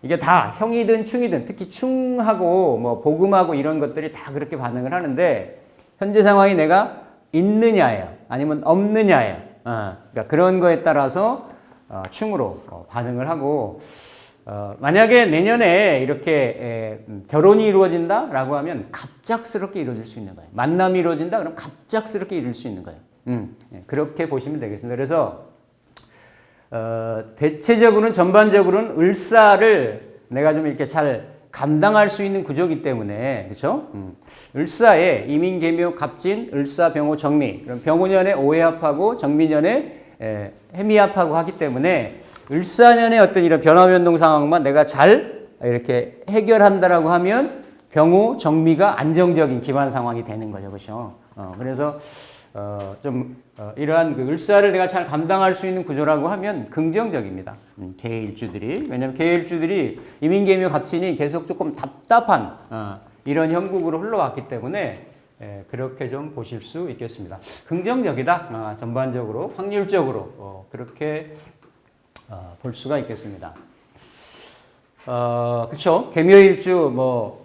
이게 다 형이든 충이든, 특히 충하고 뭐 복음하고 이런 것들이 다 그렇게 반응을 하는데, 현재 상황이 내가 있느냐예요. 아니면 없느냐예요. 그러니까 그런 거에 따라서 충으로 반응을 하고 만약에 내년에 이렇게 결혼이 이루어진다라고 하면 갑작스럽게 이루어질 수 있는 거예요. 만남이 이루어진다 그럼 갑작스럽게 이룰 수 있는 거예요. 그렇게 보시면 되겠습니다. 그래서 대체적으로는 전반적으로는 을사를 내가 좀 이렇게 잘 감당할 수 있는 구조이기 때문에 그렇죠? 을사에 이민계묘 갑진 을사 병호 정미 그럼 병호년에 오해합하고 정미년에 해미합하고 하기 때문에 을사년의 어떤 이런 변화 변동 상황만 내가 잘 이렇게 해결한다라고 하면 병호 정미가 안정적인 기반 상황이 되는 거죠, 그렇죠? 그래서 이러한 그 을사를 내가 잘 감당할 수 있는 구조라고 하면 긍정적입니다. 계일주들이. 왜냐하면 계일주들이 이민계묘 갑진이 계속 조금 답답한 이런 형국으로 흘러왔기 때문에 그렇게 좀 보실 수 있겠습니다. 긍정적이다. 전반적으로 확률적으로 그렇게 볼 수가 있겠습니다. 그렇죠. 계묘일주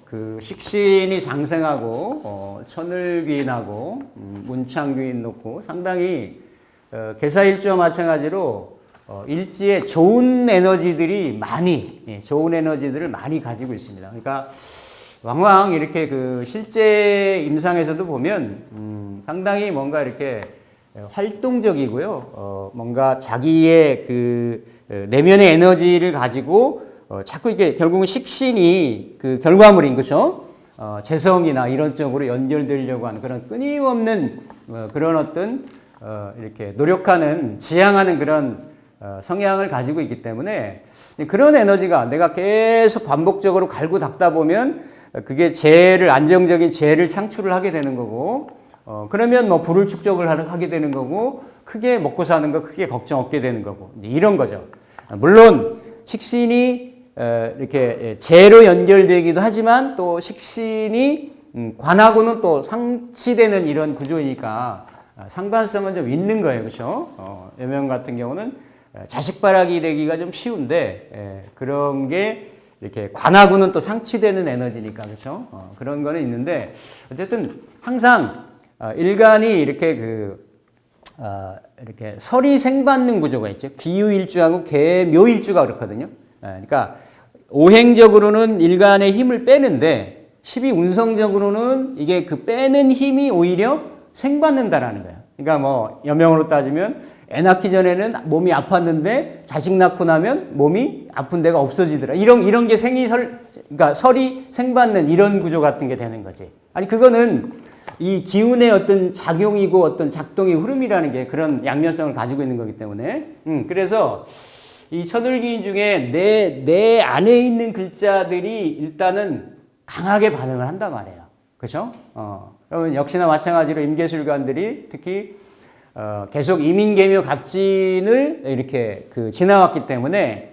그 식신이 장생하고 천을귀인하고 문창귀인 놓고 상당히 계사일주와 마찬가지로 일지에 좋은 에너지들이 좋은 에너지들을 많이 가지고 있습니다. 그러니까 왕왕 이렇게 그 실제 임상에서도 보면 상당히 뭔가 이렇게 활동적이고요. 뭔가 자기의 그 내면의 에너지를 가지고 자꾸 이게 결국은 식신이 그 결과물인 거죠. 재성이나 이런 쪽으로 연결되려고 하는 그런 끊임없는 그런 어떤 이렇게 노력하는 지향하는 그런 성향을 가지고 있기 때문에 그런 에너지가 내가 계속 반복적으로 갈고 닦다 보면 그게 안정적인 재를 창출을 하게 되는 거고 그러면 불을 축적을 하게 되는 거고 크게 먹고 사는 거 크게 걱정 없게 되는 거고 이런 거죠. 물론 식신이 이렇게 재로 연결되기도 하지만 또 식신이 관하고는 또 상치되는 이런 구조이니까 상반성은 좀 있는 거예요. 그렇죠? 여명 같은 경우는 자식바라기 되기가 좀 쉬운데 그런 게 이렇게 관하고는 또 상치되는 에너지니까 그렇죠? 그런 거는 있는데 어쨌든 항상 일간이 이렇게 이렇게 설이 생받는 구조가 있죠. 기유일주하고 계묘일주가 그렇거든요. 그러니까 오행적으로는 일간의 힘을 빼는데 12운성적으로는 이게 그 빼는 힘이 오히려 생받는다라는 거예요. 그러니까 여명으로 따지면 애 낳기 전에는 몸이 아팠는데 자식 낳고 나면 몸이 아픈 데가 없어지더라. 이런 게 그러니까 설이 생받는 이런 구조 같은 게 되는 거지. 아니 그거는 이 기운의 어떤 작용이고 어떤 작동의 흐름이라는 게 그런 양면성을 가지고 있는 거기 때문에 그래서 이 천을기인 중에 내 안에 있는 글자들이 일단은 강하게 반응을 한단 말이에요. 그렇죠? 그러면 역시나 마찬가지로 임계술관들이 특히 계속 이민계묘 갑진을 이렇게 지나왔기 때문에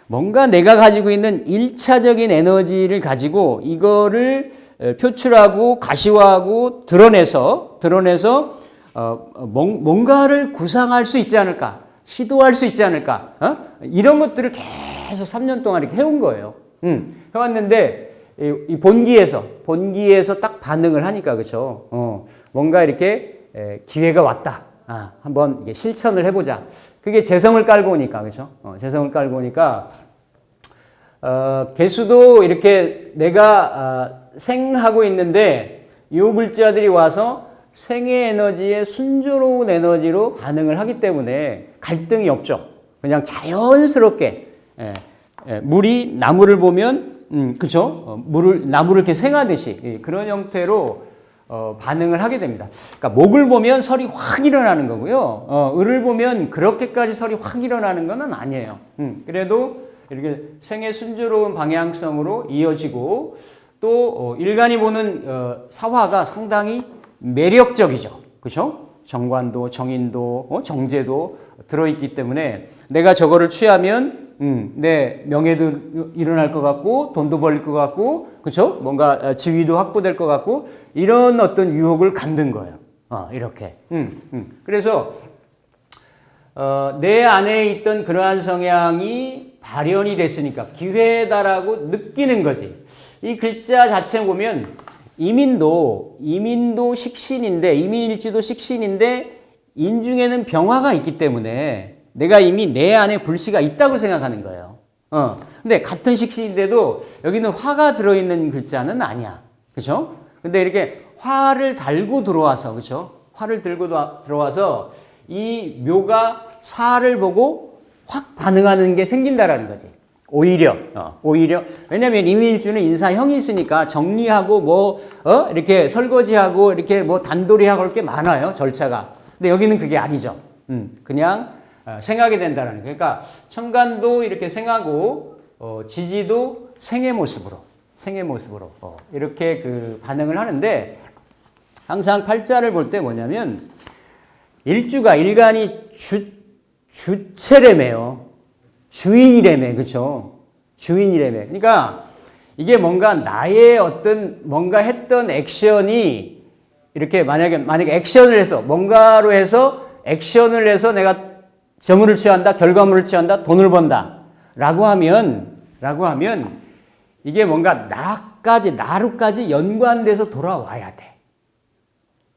뭔가 내가 가지고 있는 1차적인 에너지를 가지고 이거를 표출하고 가시화하고 드러내서 뭔가를 구상할 수 있지 않을까? 시도할 수 있지 않을까? 이런 것들을 계속 3년 동안 이렇게 해온 거예요. 해왔는데, 이 본기에서 딱 반응을 하니까, 그쵸? 뭔가 이렇게 기회가 왔다. 한번 이게 실천을 해보자. 그게 재성을 깔고 오니까, 그쵸? 재성을 깔고 오니까, 개수도 이렇게 내가 생하고 있는데, 요 글자들이 와서 생의 에너지에 순조로운 에너지로 반응을 하기 때문에 갈등이 없죠. 그냥 자연스럽게 물이 나무를 보면 그죠? 나무를 이렇게 생하듯이 그런 형태로 반응을 하게 됩니다. 그러니까 목을 보면 설이 확 일어나는 거고요. 을을 보면 그렇게까지 설이 확 일어나는 건 아니에요. 그래도 이렇게 생의 순조로운 방향성으로 이어지고 또 일간이 보는 사화가 상당히 매력적이죠. 그렇죠? 정관도 정인도 정제도 들어있기 때문에 내가 저거를 취하면 내 명예도 일어날 것 같고 돈도 벌릴 것 같고 그렇죠? 뭔가 지위도 확보될 것 같고 이런 어떤 유혹을 갖는 거예요. 이렇게. 그래서 내 안에 있던 그러한 성향이 발현이 됐으니까 기회다라고 느끼는 거지. 이 글자 자체 보면 이민도 식신인데, 이민일주도 식신인데, 인중에는 병화가 있기 때문에 내가 이미 내 안에 불씨가 있다고 생각하는 거예요. 근데 같은 식신인데도 여기는 화가 들어있는 글자는 아니야. 그죠? 근데 이렇게 화를 달고 들어와서, 그죠? 화를 들고 들어와서 이 묘가 사를 보고 확 반응하는 게 생긴다라는 거지. 오히려. 왜냐면 이민일주는 인사형이 있으니까 정리하고 이렇게 설거지하고 이렇게 단도리하고 할 게 많아요. 절차가. 근데 여기는 그게 아니죠. 그냥 생하게 된다는 거예요. 그러니까 천간도 이렇게 생하고, 지지도 생의 모습으로 이렇게 그 반응을 하는데, 항상 팔자를 볼 때 뭐냐면, 일간이 주체래매요. 주인이래매, 그쵸? 주인이래매. 그러니까 이게 뭔가 나의 어떤 뭔가 했던 액션이 이렇게 만약에 액션을 해서 뭔가로 해서 액션을 해서 내가 정의를 취한다, 결과물을 취한다, 돈을 번다 라고 하면 이게 뭔가 나로까지 연관돼서 돌아와야 돼.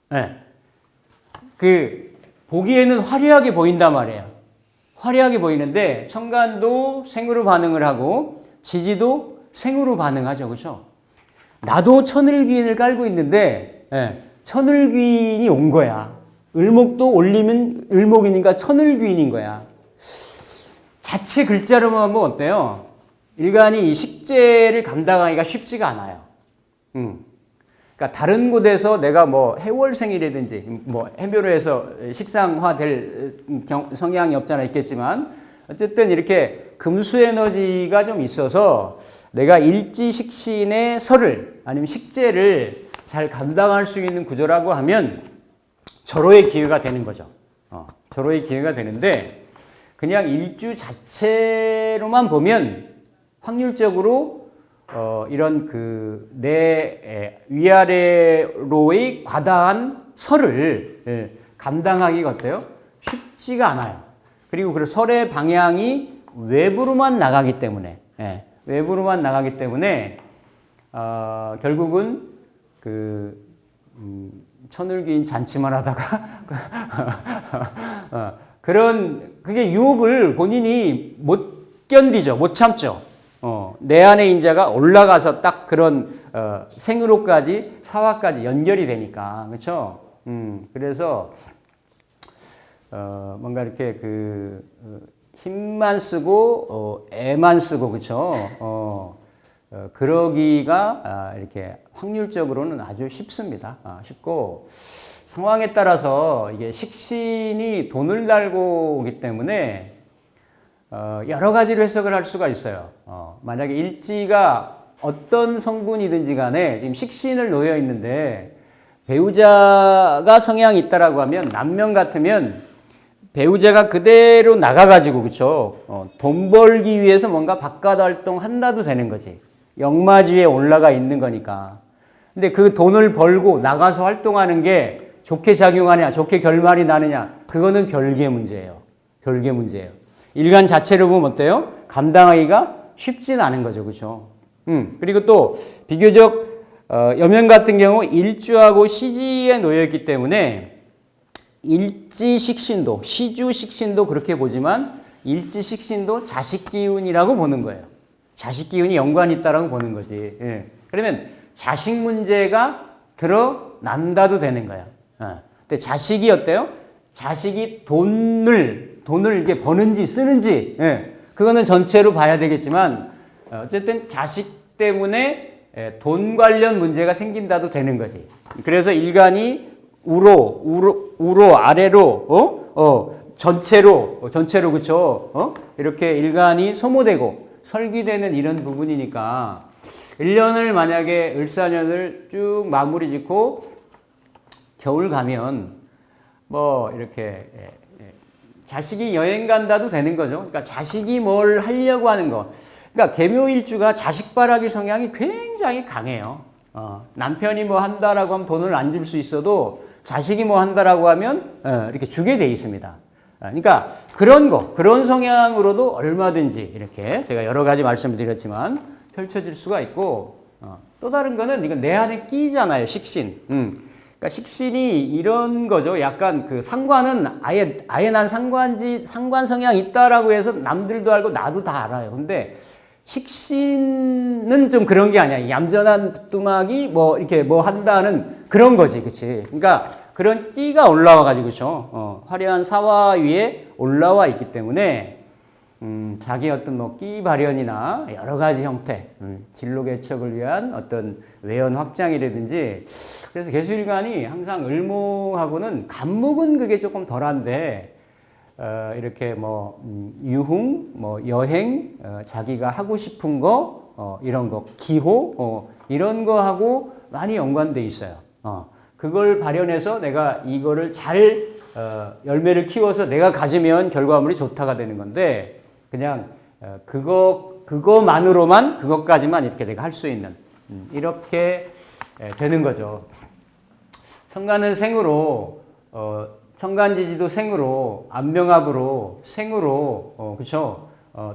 네. 보기에는 화려하게 보인단 말이에요. 화려하게 보이는데 천간도 생으로 반응을 하고 지지도 생으로 반응하죠. 그렇죠? 나도 천을귀인을 깔고 있는데 천을귀인이 온 거야. 을목도 올리면 을목이니까 천을귀인인 거야. 자체 글자로만 하면 어때요? 일간이 이 식재를 감당하기가 쉽지가 않아요. 그러니까 다른 곳에서 내가 해월생이라든지 해묘로 해서 식상화될 성향이 없잖아 있겠지만 어쨌든 이렇게 금수 에너지가 좀 있어서 내가 일지식신의 설을 아니면 식재를 잘 감당할 수 있는 구조라고 하면 절호의 기회가 되는 거죠. 절호의 기회가 되는데 그냥 일주 자체로만 보면 확률적으로 이런 내 위아래로의 과다한 설을 감당하기가 어때요? 쉽지가 않아요. 그리고 그 설의 방향이 외부로만 나가기 때문에, 결국은 천을귀인 잔치만 하다가 그게 유혹을 본인이 못 견디죠, 못 참죠. 내 안의 인자가 올라가서 딱 그런 생으로까지 사화까지 연결이 되니까, 그렇죠? 그래서 뭔가 이렇게 힘만 쓰고 애만 쓰고, 그렇죠? 그러기가 이렇게 확률적으로는 아주 쉽습니다. 쉽고 상황에 따라서 이게 식신이 돈을 달고 오기 때문에 여러 가지로 해석을 할 수가 있어요. 만약에 일지가 어떤 성분이든지 간에 지금 식신을 놓여 있는데 배우자가 성향이 있다라고 하면 남명 같으면 배우자가 그대로 나가가지고, 그쵸? 돈 벌기 위해서 뭔가 바깥 활동 한다도 되는 거지. 역마지에 올라가 있는 거니까. 근데 그 돈을 벌고 나가서 활동하는 게 좋게 작용하냐, 좋게 결말이 나느냐, 그거는 별개의 문제예요. 별개의 문제예요. 일간 자체로 보면 어때요? 감당하기가 쉽진 않은 거죠. 그렇죠? 그리고 또 비교적 여명 같은 경우 일주하고 시지에 놓여 있기 때문에 일지식신도, 시주식신도 그렇게 보지만 일지식신도 자식기운이라고 보는 거예요. 자식기운이 연관이 있다라고 보는 거지. 그러면 자식 문제가 드러난다도 되는 거야. 근데 자식이 어때요? 자식이 돈을 이게 버는지 쓰는지, 그거는 전체로 봐야 되겠지만, 어쨌든 자식 때문에 돈 관련 문제가 생긴다도 되는 거지. 그래서 일간이 우로, 아래로, 전체로, 그쵸? 이렇게 일간이 소모되고 설기되는 이런 부분이니까, 1년을 만약에 을사년을 쭉 마무리 짓고, 겨울 가면, 이렇게, 자식이 여행 간다도 되는 거죠. 그러니까 자식이 뭘 하려고 하는 거. 그러니까 계묘일주가 자식바라기 성향이 굉장히 강해요. 남편이 뭐 한다라고 하면 돈을 안 줄 수 있어도 자식이 뭐 한다라고 하면 이렇게 주게 돼 있습니다. 그러니까 그런 성향으로도 얼마든지 이렇게 제가 여러 가지 말씀을 드렸지만 펼쳐질 수가 있고, 또 다른 거는 이건 내 안에 끼잖아요. 식신. 그러니까 식신이 이런 거죠. 약간 그 상관은 아예 난 상관 성향 있다라고 해서 남들도 알고 나도 다 알아요. 근데 식신은 좀 그런 게 아니야. 얌전한 부뚜막이 뭐 이렇게 뭐 한다는 그런 거지, 그렇지? 그러니까 그런 끼가 올라와 가지고 그렇죠. 화려한 사화 위에 올라와 있기 때문에 자기 어떤 뭐 끼 발현이나 여러 가지 형태, 진로 개척을 위한 어떤 외연 확장이라든지 그래서 개수일간이 항상 을목하고는 간목은 그게 조금 덜한데 이렇게 뭐 유흥, 뭐 여행, 자기가 하고 싶은 거 이런 거 기호 이런 거 하고 많이 연관돼 있어요. 그걸 발현해서 내가 이거를 잘 열매를 키워서 내가 가지면 결과물이 좋다가 되는 건데 그냥 그거만으로만 그것까지만 이렇게 내가 할 수 있는 이렇게 되는 거죠. 천간은 생으로 천간지지도 생으로 안명합으로 생으로 그렇죠.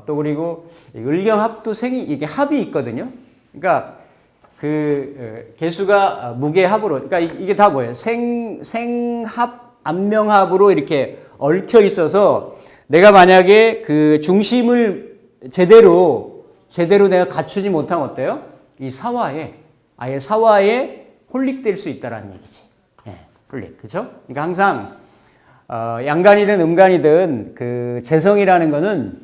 또 그리고 을경합도 생이 이게 합이 있거든요. 그러니까 그 개수가 무게합으로 그러니까 이게 다 뭐예요? 생합 안명합으로 이렇게 얽혀 있어서 내가 만약에 그 중심을 제대로 내가 갖추지 못하면 어때요? 이 아예 사화에 홀릭될 수 있다라는 얘기지. 예, 홀릭. 그죠? 그러니까 항상, 양간이든 음간이든 그 재성이라는 거는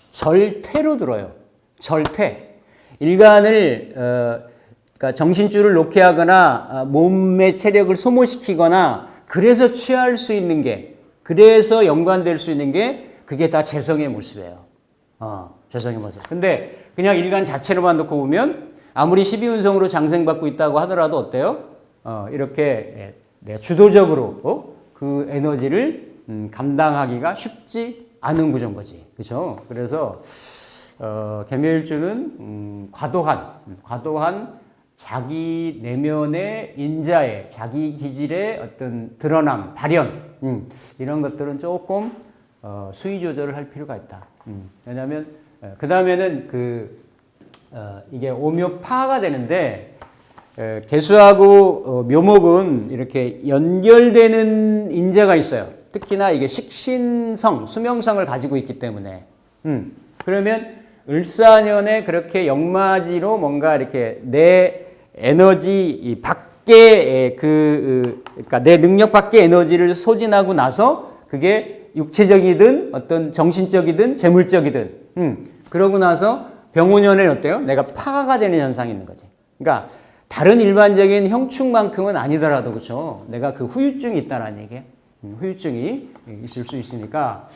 절퇴로 들어요. 절퇴. 일간을, 그러니까 정신줄을 놓게 하거나 몸의 체력을 소모시키거나 그래서 취할 수 있는 게 그래서 연관될 수 있는 게 그게 다 재성의 모습이에요. 재성의 모습. 근데 그냥 일간 자체로만 놓고 보면 아무리 12운성으로 장생받고 있다고 하더라도 어때요? 이렇게 내가 주도적으로 그 에너지를 감당하기가 쉽지 않은 구조인 거지. 그렇죠? 그래서 개묘일주는 과도한 자기 내면의 인자의 자기 기질의 어떤 드러남, 발현 이런 것들은 조금 수위 조절을 할 필요가 있다. 왜냐하면 그 다음에는 이게 오묘파가 되는데 개수하고 묘목은 이렇게 연결되는 인자가 있어요. 특히나 이게 식신성, 수명성을 가지고 있기 때문에 그러면 을사년에 그렇게 역마지로 뭔가 이렇게 내 에너지 밖에 그러니까 내 능력 밖의 에너지를 소진하고 나서 그게 육체적이든 어떤 정신적이든 재물적이든 그러고 나서 병오년에 어때요? 내가 파가 되는 현상이 있는 거지. 그러니까 다른 일반적인 형충만큼은 아니더라도 그렇죠. 내가 그 후유증이 있다는 얘기예요. 후유증이 있을 수 있으니까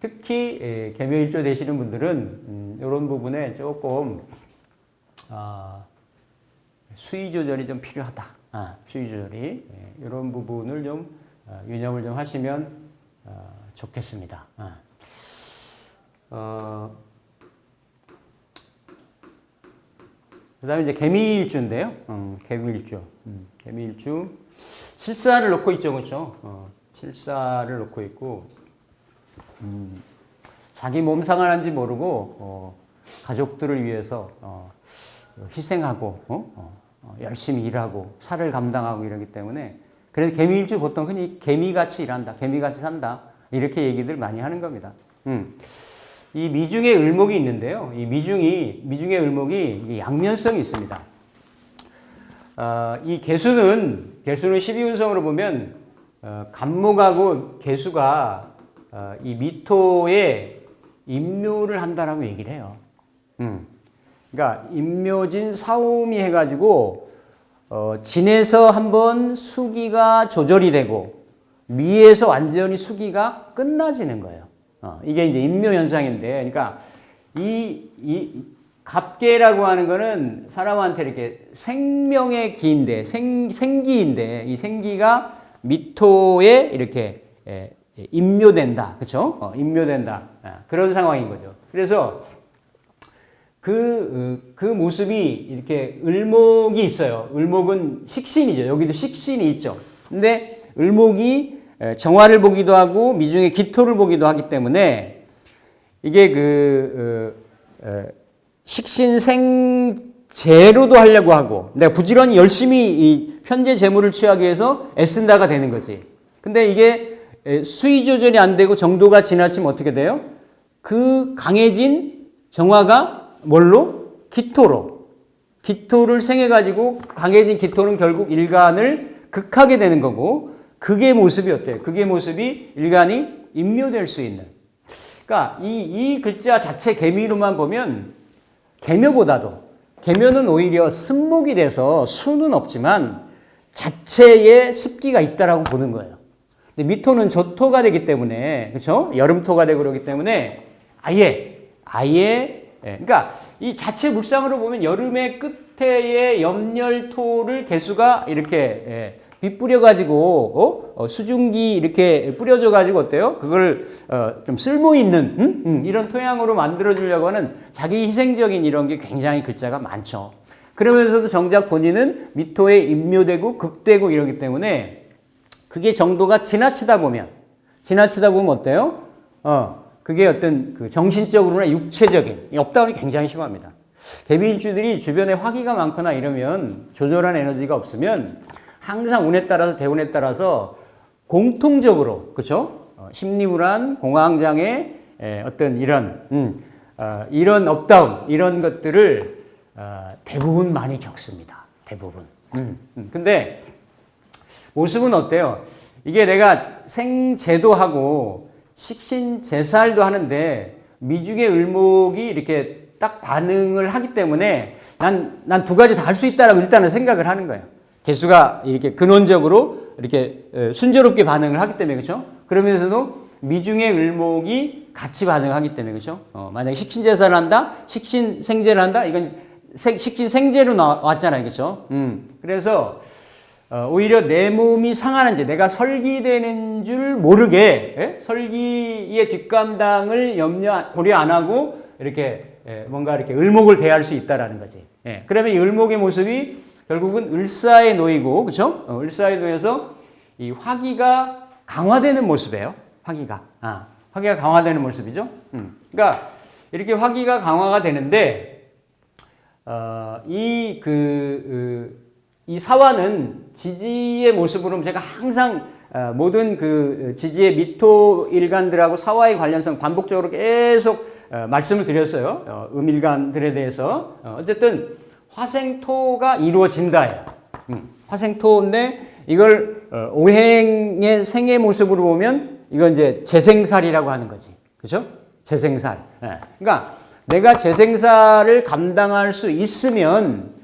특히 개묘일조 되시는 분들은 이런 부분에 조금 수위 조절이 좀 필요하다. 수위 조절이 이런 부분을 좀 유념을 좀 하시면 좋겠습니다. 그다음에 이제 개미일주인데요. 개미일주. 개미일주. 칠사를 놓고 있죠, 그렇죠? 칠사를 놓고 있고 자기 몸 상하는지 모르고 가족들을 위해서 희생하고 열심히 일하고 살을 감당하고 이러기 때문에 그래서 개미일주 보통 흔히 개미같이 일한다, 개미같이 산다 이렇게 얘기들 많이 하는 겁니다. 이 미중의 을목이 있는데요. 이 미중의 을목이 양면성이 있습니다. 이 개수는 12운성으로 보면 간목하고 개수가 이 미토에 임묘를 한다라고 얘기를 해요. 그러니까 임묘진 사오미 해가지고 진에서 한번 수기가 조절이 되고 미에서 완전히 수기가 끝나지는 거예요. 이게 이제 임묘 현상인데, 그러니까 이 갑계라고 하는 거는 사람한테 이렇게 생명의 기인데, 생기인데, 이 생기가 미토에 이렇게 임묘된다. 그쵸? 임묘된다. 그런 상황인 거죠. 그래서 그 모습이 이렇게 을목이 있어요. 을목은 식신이죠. 여기도 식신이 있죠. 근데 을목이 정화를 보기도 하고 미중의 기토를 보기도 하기 때문에 이게 식신생 재로도 하려고 하고 내가 부지런히 열심히 이 현재 재물을 취하기 위해서 애쓴다가 되는 거지. 근데 이게 수위 조절이 안 되고 정도가 지나치면 어떻게 돼요? 그 강해진 정화가 뭘로? 기토로. 기토를 생해가지고 강해진 기토는 결국 일간을 극하게 되는 거고 극의 모습이 어때요? 극의 모습이 일간이 임묘될 수 있는. 그러니까 이 글자 자체 개미로만 보면 개묘는 오히려 습목이 돼서 수는 없지만 자체에 습기가 있다라고 보는 거예요. 근데 미토는 조토가 되기 때문에 그렇죠? 여름토가 되고 그러기 때문에 아예 그러니까 이 자체 물상으로 보면 여름의 끝에의 염열토를 개수가 이렇게 빗뿌려 가지고 수증기 이렇게 뿌려져 가지고 어때요? 그걸 좀 쓸모 있는 이런 토양으로 만들어 주려고 하는 자기 희생적인 이런 게 굉장히 글자가 많죠. 그러면서도 정작 본인은 미토에 임묘되고 극되고 이러기 때문에 그게 정도가 지나치다 보면 어때요? 그게 어떤 그 정신적으로나 육체적인 업다운이 굉장히 심합니다. 개미일주들이 주변에 화기가 많거나 이러면 조절한 에너지가 없으면 항상 운에 따라서 대운에 따라서 공통적으로 그렇죠? 심리불안, 공황장애, 어떤 이런 업다운 이런 것들을 대부분 많이 겪습니다. 대부분. 근데 모습은 어때요? 이게 내가 생제도 하고 식신제살도 하는데 미중의 을목이 이렇게 딱 반응을 하기 때문에 난 두 가지 다 할 수 있다라고 일단은 생각을 하는 거예요. 개수가 이렇게 근원적으로 이렇게 순조롭게 반응을 하기 때문에 그렇죠? 그러면서도 미중의 을목이 같이 반응하기 때문에 그렇죠? 만약에 식신제사를 한다, 식신생제를 한다, 이건 식신생제로 나왔잖아요, 그렇죠? 그래서 오히려 내 몸이 상하는지 내가 설기되는 줄 모르게 설기의 뒷감당을 고려 안 하고 이렇게 뭔가 이렇게 을목을 대할 수 있다라는 거지. 그러면 이 을목의 모습이 결국은 을사에 놓이고, 그렇죠? 을사에 놓여서 이 화기가 강화되는 모습이에요. 화기가 강화되는 모습이죠. 그러니까 이렇게 화기가 강화가 되는데 이 사화는 지지의 모습으로 제가 항상 모든 그 지지의 미토 일간들하고 사화의 관련성 반복적으로 계속 말씀을 드렸어요. 음일간들에 대해서. 어쨌든 화생토가 이루어진다예요. 화생토인데 이걸 오행의 생의 모습으로 보면 이건 이제 재생살이라고 하는 거지. 그죠? 재생살. 그러니까 내가 재생살을 감당할 수 있으면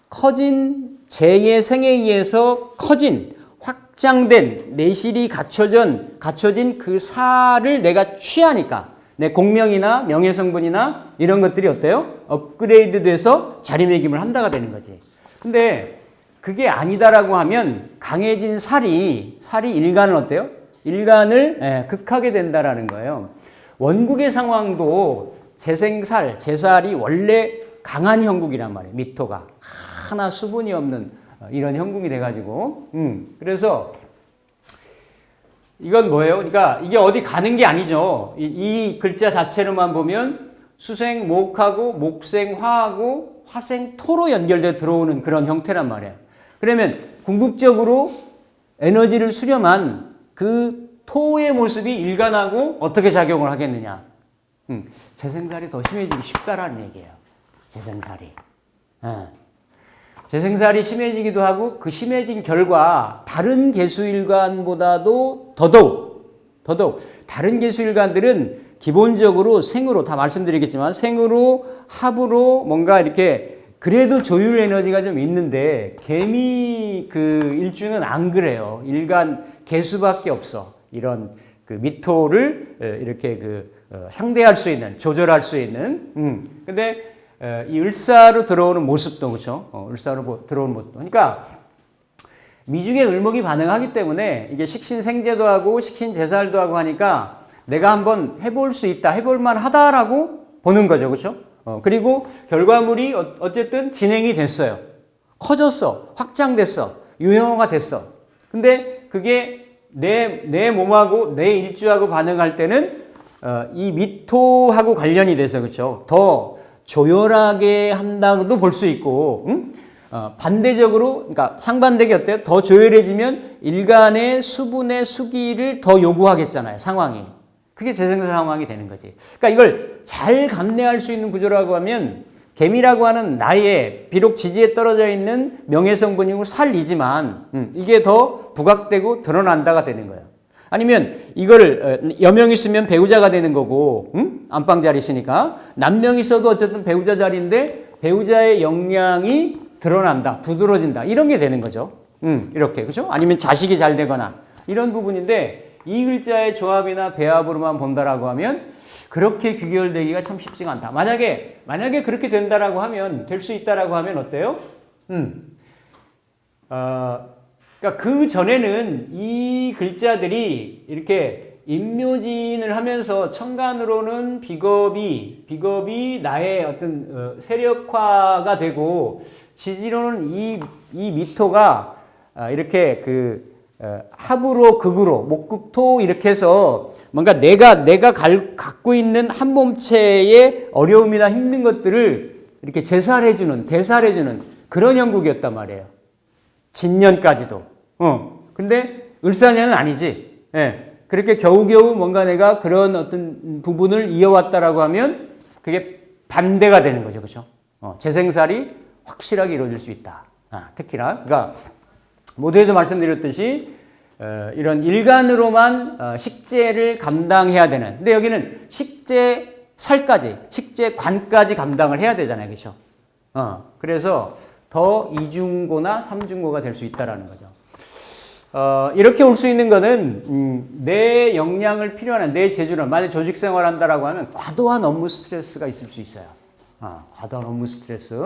커진 재의 생에 의해서 커진 확장된 내실이 갖춰진 그 살을 내가 취하니까 내 공명이나 명예성분이나 이런 것들이 어때요? 업그레이드 돼서 자리매김을 한다가 되는 거지. 근데 그게 아니다라고 하면 강해진 살이 일간을 어때요? 일간을 극하게 된다라는 거예요. 원국의 상황도 재살이 원래 강한 형국이란 말이에요. 미토가. 하나 수분이 없는 이런 형국이 돼가지고. 그래서 이건 뭐예요? 그러니까 이게 어디 가는 게 아니죠. 이 글자 자체로만 보면 수생 목하고 목생 화하고 화생 토로 연결돼 들어오는 그런 형태란 말이에요. 그러면 궁극적으로 에너지를 수렴한 그 토의 모습이 일간하고 어떻게 작용을 하겠느냐. 재생살이 더 심해지기 쉽다라는 얘기예요. 재생살이. 재생살이 심해지기도 하고 그 심해진 결과 다른 개수일간보다도 더더욱 다른 개수일간들은 기본적으로 생으로 다 말씀드리겠지만 생으로 합으로 뭔가 이렇게 그래도 조율 에너지가 좀 있는데 개미 그 일주는 안 그래요. 일간 개수밖에 없어. 이런 그 미토를 이렇게 상대할 수 있는 조절할 수 있는 근데 이 을사로 들어오는 모습도 그렇죠. 을사로 들어오는 모습도. 그러니까 미중의 을목이 반응하기 때문에 이게 식신생제도 하고 식신제살도 하고 하니까 내가 한번 해볼 수 있다, 해볼만 하다라고 보는 거죠. 그렇죠? 그리고 결과물이 어쨌든 진행이 됐어요. 커졌어. 확장됐어. 유형화가 됐어. 근데 그게 내 몸하고 내 일주하고 반응할 때는 이 미토하고 관련이 돼서 그렇죠. 조열하게 한다고도 볼 수 있고, 반대적으로, 그러니까 상반되게 어때요? 더 조열해지면 일간의 수분의 수기를 더 요구하겠잖아요, 상황이. 그게 재생산 상황이 되는 거지. 그러니까 이걸 잘 감내할 수 있는 구조라고 하면 개미라고 하는 나의 비록 지지에 떨어져 있는 명예성분이고 살이지만 이게 더 부각되고 드러난다가 되는 거예요. 아니면 이걸 여명 있으면 배우자가 되는 거고 안방 자리 있으니까 남명 있어도 어쨌든 배우자 자리인데 배우자의 역량이 드러난다, 두드러진다 이런 게 되는 거죠. 이렇게 그렇죠? 아니면 자식이 잘 되거나 이런 부분인데 이 글자의 조합이나 배합으로만 본다라고 하면 그렇게 귀결되기가 참 쉽지가 않다. 만약에 그렇게 된다라고 하면 될 수 있다라고 하면 어때요? 그러니까 그 전에는 이 글자들이 이렇게 임묘진을 하면서 천간으로는 비겁이 나의 어떤 세력화가 되고 지지로는 이 미토가 이렇게 합으로 극으로 목극토 이렇게 해서 뭔가 내가 갖고 있는 한 몸체의 어려움이나 힘든 것들을 이렇게 대살해주는 그런 형국이었단 말이에요. 진년까지도. 근데 을사년은 아니지. 예. 그렇게 겨우겨우 뭔가 내가 그런 어떤 부분을 이어왔다라고 하면 그게 반대가 되는 거죠. 그렇죠? 재생살이 확실하게 이루어질 수 있다. 특히나. 그러니까 모두에도 말씀드렸듯이 이런 일간으로만 식재를 감당해야 되는. 근데 여기는 식재살까지, 식재관까지 감당을 해야 되잖아요. 그렇죠? 그래서 더 이중고나 삼중고가 될 수 있다라는 거죠. 이렇게 올 수 있는 거는 내 역량을 필요한 내 재주는 만약 조직 생활한다라고 하면 과도한 업무 스트레스가 있을 수 있어요. 과도한 업무 스트레스.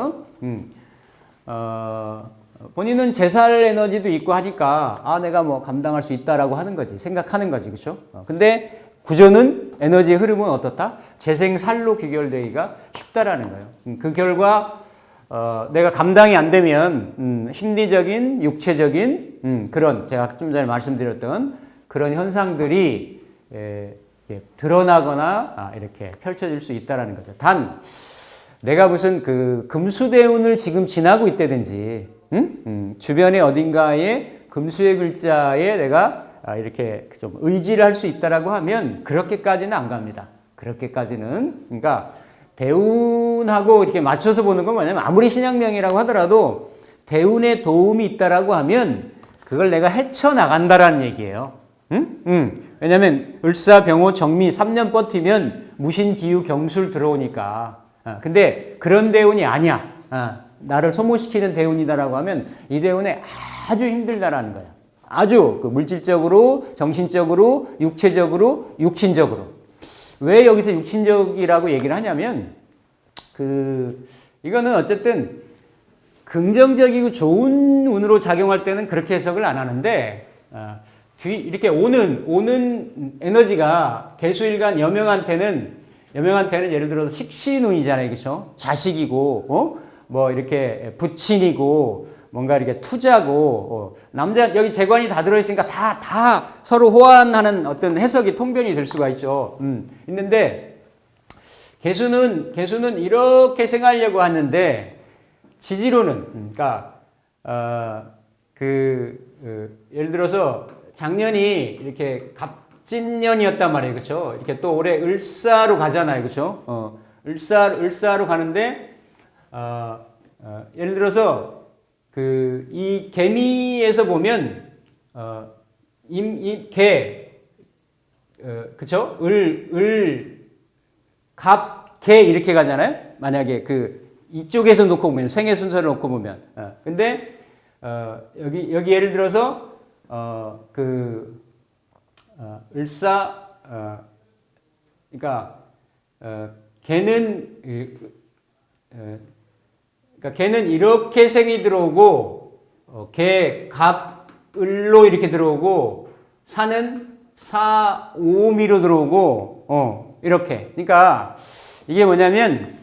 본인은 재살 에너지도 있고 하니까 내가 뭐 감당할 수 있다라고 하는 거지. 생각하는 거지. 그렇죠? 근데 구조는 에너지의 흐름은 어떻다? 재생살로 귀결되기가 쉽다라는 거예요. 그 결과 내가 감당이 안 되면 심리적인, 육체적인 그런 제가 좀 전에 말씀드렸던 그런 현상들이 드러나거나 이렇게 펼쳐질 수 있다라는 거죠. 단 내가 무슨 금수대운을 지금 지나고 있다든지 주변에 어딘가에 금수의 글자에 내가 이렇게 좀 의지를 할 수 있다라고 하면 그렇게까지는 안 갑니다. 그렇게까지는. 그러니까 대운하고 이렇게 맞춰서 보는 건 뭐냐면 아무리 신약명이라고 하더라도 대운에 도움이 있다라고 하면 그걸 내가 헤쳐나간다라는 얘기예요. 왜냐면 을사, 병호, 정미 3년 버티면 무신, 기유, 경술 들어오니까. 근데 그런 대운이 아니야. 나를 소모시키는 대운이다라고 하면 이 대운에 아주 힘들다라는 거예요. 아주 물질적으로, 정신적으로, 육체적으로, 육친적으로. 왜 여기서 육친적이라고 얘기를 하냐면 이거는 어쨌든 긍정적이고 좋은 운으로 작용할 때는 그렇게 해석을 안 하는데 이렇게 오는 에너지가 개수일간 여명한테는 예를 들어서 식신운이잖아요. 그렇죠? 자식이고 뭐 이렇게 부친이고 뭔가 이렇게 투자고 남자 여기 재관이 다 들어있으니까 다 서로 호환하는 어떤 해석이 통변이 될 수가 있죠. 있는데 개수는 이렇게 생각하려고 하는데 지지로는 그러니까 예를 들어서 작년이 이렇게 갑진년이었단 말이에요. 그렇죠? 이렇게 또 올해 을사로 가잖아요. 그렇죠? 을사로 가는데 예를 들어서 이 개미에서 보면 그쵸? 갑, 개 이렇게 가잖아요. 만약에 이쪽에서 놓고 보면 생애 순서를 놓고 보면. 근데 여기 예를 들어서 을사 그러니까 걔는 이렇게 생이 들어오고 개, 갑, 을로 이렇게 들어오고 사는 사, 오미로 들어오고 이렇게. 그러니까 이게 뭐냐면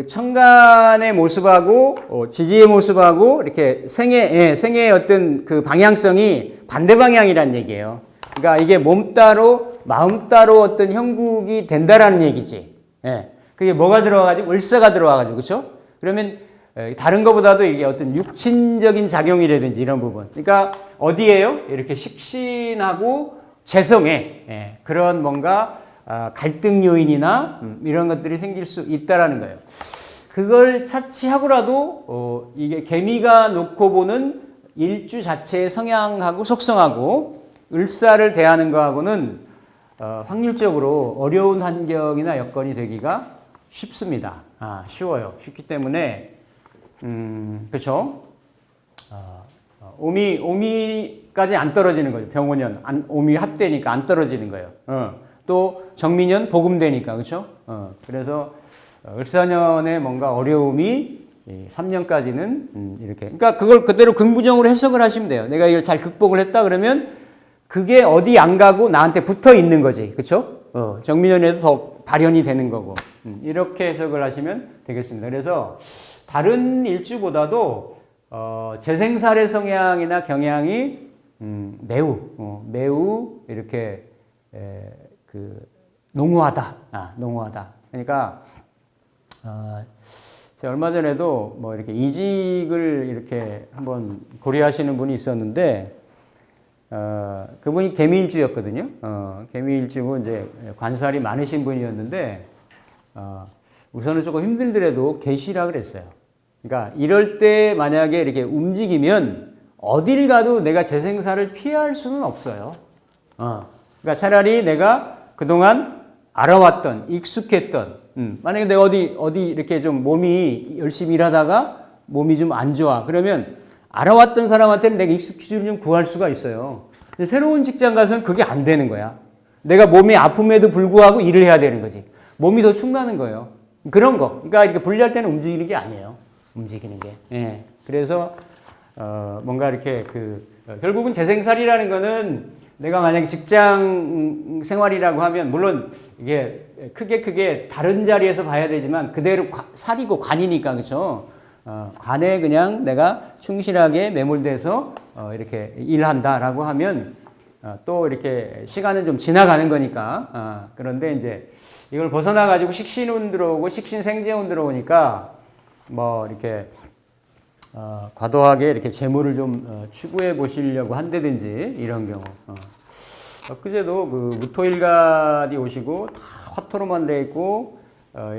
천간의 모습하고 지지의 모습하고 이렇게 생의 어떤 방향성이 반대 방향이란 얘기예요. 그러니까 이게 몸 따로 마음 따로 어떤 형국이 된다라는 얘기지. 예. 그게 뭐가 들어와가지고 을사가 들어와가지고 그렇죠? 그러면 다른 것보다도 이게 어떤 육친적인 작용이라든지 이런 부분. 그러니까 어디에요? 이렇게 식신하고 재성에 그런 뭔가 갈등 요인이나 이런 것들이 생길 수 있다라는 거예요. 그걸 차치하고라도 이게 개미가 놓고 보는 일주 자체의 성향하고 속성하고 을사를 대하는 거하고는 확률적으로 어려운 환경이나 여건이 되기가 쉽습니다. 쉬워요. 쉽기 때문에 그렇죠. 오미까지 안 떨어지는 거죠. 병오년 오미 합되니까 안 떨어지는 거예요. 또 정미년 복음되니까 그렇죠. 그래서 을사년의 뭔가 어려움이 3년까지는 이렇게. 그러니까 그걸 그대로 긍부정으로 해석을 하시면 돼요. 내가 이걸 잘 극복을 했다 그러면 그게 어디 안 가고 나한테 붙어 있는 거지. 그렇죠? 정미년에도 더 발현이 되는 거고. 이렇게 해석을 하시면 되겠습니다. 그래서 다른 일주보다도 재생살의 성향이나 경향이 매우 이렇게 농후하다. 농후하다. 그러니까 제가 얼마 전에도 뭐 이렇게 이직을 이렇게 한번 고려하시는 분이 있었는데 그분이 개미일주였거든요. 개미일주고 이제 관살이 많으신 분이었는데 우선은 조금 힘들더라도 계시라 그랬어요. 그러니까 이럴 때 만약에 이렇게 움직이면 어딜 가도 내가 재생살을 피할 수는 없어요. 그러니까 차라리 내가 그동안 알아왔던, 익숙했던, 만약에 내가 어디 이렇게 좀 몸이 열심히 일하다가 몸이 좀 안 좋아. 그러면 알아왔던 사람한테는 내가 익숙해지를 좀 구할 수가 있어요. 근데 새로운 직장 가서는 그게 안 되는 거야. 내가 몸이 아픔에도 불구하고 일을 해야 되는 거지. 몸이 더 축나는 거예요. 그런 거. 그러니까 이렇게 분리할 때는 움직이는 게 아니에요. 움직이는 게. 예. 그래서 뭔가 이렇게 결국은 재생살이라는 거는 내가 만약에 직장 생활이라고 하면 물론 이게 크게 다른 자리에서 봐야 되지만 그대로 살이고 관이니까 그렇죠. 관에 그냥 내가 충실하게 매몰돼서 이렇게 일한다라고 하면 또 이렇게 시간은 좀 지나가는 거니까 그런데 이제 이걸 벗어나 가지고 식신운 들어오고 식신생재운 들어오니까 뭐 이렇게 과도하게 이렇게 재물을 좀 추구해 보시려고 한다든지 이런 경우. 그제도 그 무토일간이 오시고 다 화토로만 돼 있고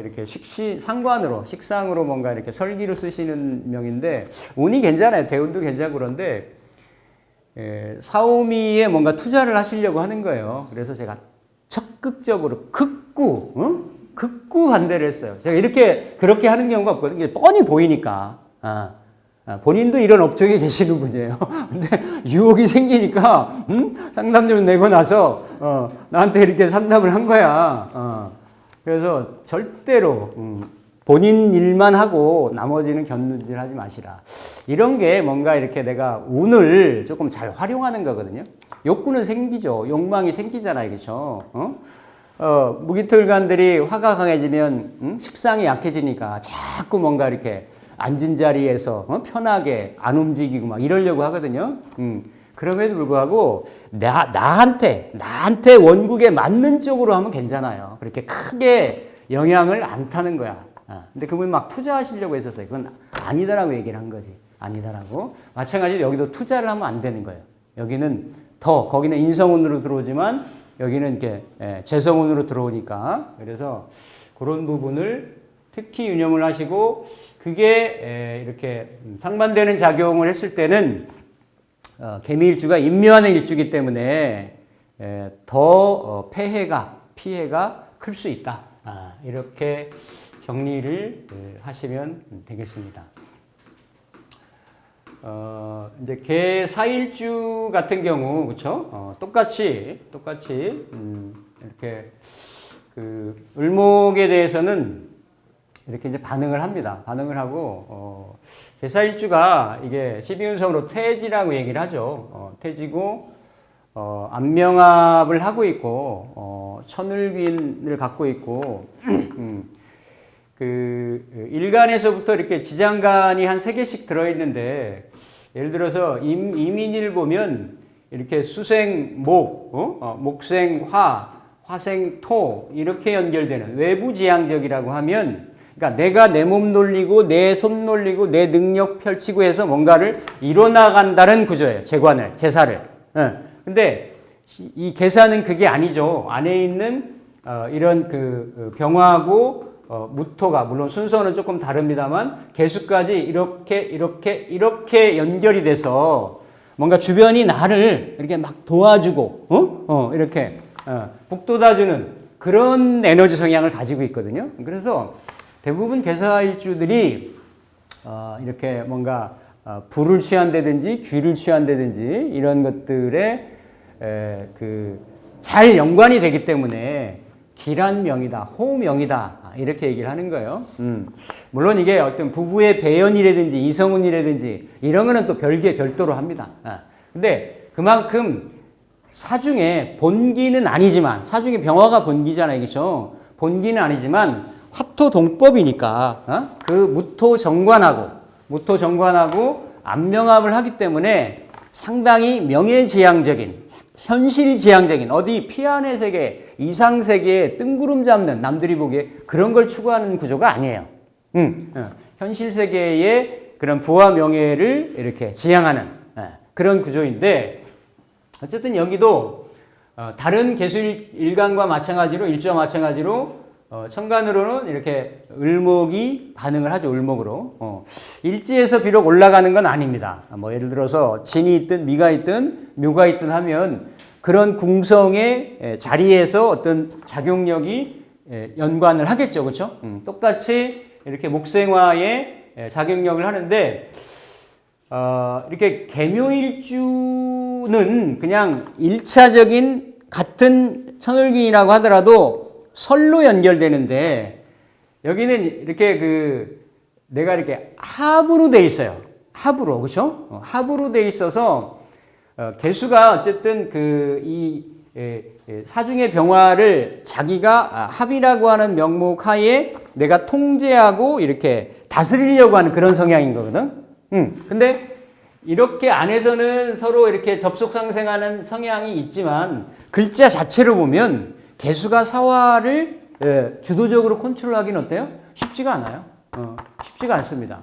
이렇게 식상으로 뭔가 이렇게 설기로 쓰시는 명인데 운이 괜찮아요. 대운도 괜찮고 그런데 사오미에 뭔가 투자를 하시려고 하는 거예요. 그래서 제가 적극적으로 극구 반대를 했어요. 제가 그렇게 하는 경우가 없거든요. 뻔히 보이니까. 본인도 이런 업종에 계시는 분이에요. 근데 유혹이 생기니까 상담료를 내고 나서 나한테 이렇게 상담을 한 거야. 그래서 절대로 본인 일만 하고 나머지는 곁눈질 하지 마시라. 이런 게 뭔가 이렇게 내가 운을 조금 잘 활용하는 거거든요. 욕구는 생기죠. 욕망이 생기잖아요. 그렇죠? 무기토일간들이 화가 강해지면 식상이 약해지니까 자꾸 뭔가 이렇게 앉은 자리에서 편하게 안 움직이고 막 이러려고 하거든요. 그럼에도 불구하고 나한테 원국에 맞는 쪽으로 하면 괜찮아요. 그렇게 크게 영향을 안 타는 거야. 근데 그분이 막 투자하시려고 했었어요. 그건 아니다라고 얘기를 한 거지. 아니다라고. 마찬가지로 여기도 투자를 하면 안 되는 거예요. 여기는 거기는 인성운으로 들어오지만 여기는 이렇게 재성운으로 들어오니까. 그래서 그런 부분을 특히 유념을 하시고 그게 이렇게 상반되는 작용을 했을 때는 개미일주가 인묘하는 일주이기 때문에 더 피해가 클 수 있다. 이렇게 정리를 하시면 되겠습니다. 이제 개사일주 같은 경우 그렇죠? 똑같이 이렇게 을목에 대해서는 이렇게 이제 반응을 합니다. 반응을 하고 개사일주가 이게 12운성으로 퇴지라고 얘기를 하죠. 퇴지고 안명합을 하고 있고 천을균을 갖고 있고 일간에서부터 이렇게 지장간이 한 3개씩 들어있는데 예를 들어서 이민일 보면 이렇게 수생 목, 목생 화 화생, 토 이렇게 연결되는 외부 지향적이라고 하면 그러니까 내가 내 몸 놀리고 내 손 놀리고 내 능력 펼치고 해서 뭔가를 이뤄나간다는 구조예요. 재관을, 제사를. 근데 이 계사는 그게 아니죠. 안에 있는 이런 그 병화하고 무토가 물론 순서는 조금 다릅니다만 개수까지 이렇게 연결이 돼서 뭔가 주변이 나를 이렇게 막 도와주고 이렇게 북돋아주는 그런 에너지 성향을 가지고 있거든요. 그래서 대부분 개사일주들이 이렇게 뭔가 불을 취한다든지 귀를 취한다든지 이런 것들에 잘 연관이 되기 때문에 기란명이다, 호명이다 이렇게 얘기를 하는 거예요. 물론 이게 어떤 부부의 배연이라든지 이성운이라든지 이런 거는 또 별도로 합니다. 근데 그만큼 사중에 본기는 아니지만 사중에 병화가 본기잖아요, 그렇죠? 본기는 아니지만 화토동법이니까 그 무토정관하고 안명합을 하기 때문에 상당히 명예지향적인 현실지향적인 어디 피안의 세계, 이상세계에 뜬구름 잡는 남들이 보기에 그런 걸 추구하는 구조가 아니에요. 현실세계의 그런 부와 명예를 이렇게 지향하는 그런 구조인데 어쨌든 여기도 다른 개수일간과 마찬가지로 일주와 마찬가지로 천간으로는 이렇게 을목이 반응을 하죠. 을목으로. 일지에서 비록 올라가는 건 아닙니다. 뭐 예를 들어서 진이 있든 미가 있든 묘가 있든 하면 그런 궁성의 자리에서 어떤 작용력이 연관을 하겠죠. 그렇죠? 똑같이 이렇게 목생화의 작용력을 하는데 이렇게 계묘일주는 그냥 1차적인 같은 천을균이라고 하더라도 설로 연결되는데 여기는 이렇게 내가 이렇게 합으로 돼 있어요. 합으로, 그렇죠? 합으로 돼 있어서 개수가 어쨌든 이 사중의 병화를 자기가 합이라고 하는 명목 하에 내가 통제하고 이렇게 다스리려고 하는 그런 성향인 거거든. 근데 이렇게 안에서는 서로 이렇게 접속 상생하는 성향이 있지만 글자 자체로 보면 개수가 사화를 주도적으로 컨트롤하기는 어때요? 쉽지가 않아요. 쉽지가 않습니다.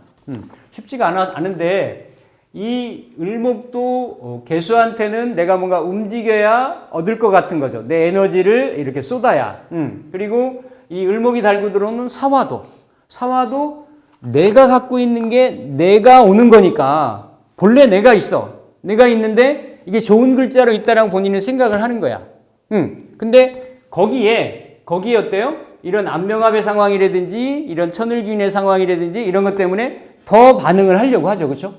쉽지가 않은데 이 을목도 개수한테는 내가 뭔가 움직여야 얻을 것 같은 거죠. 내 에너지를 이렇게 쏟아야. 그리고 이 을목이 달고 들어오는 사화도 내가 갖고 있는 게 내가 오는 거니까 본래 내가 있어. 내가 있는데 이게 좋은 글자로 있다라고 본인은 생각을 하는 거야. 근데 거기에 어때요? 이런 안명합의 상황이라든지 이런 천을균의 상황이라든지 이런 것 때문에 더 반응을 하려고 하죠. 그렇죠?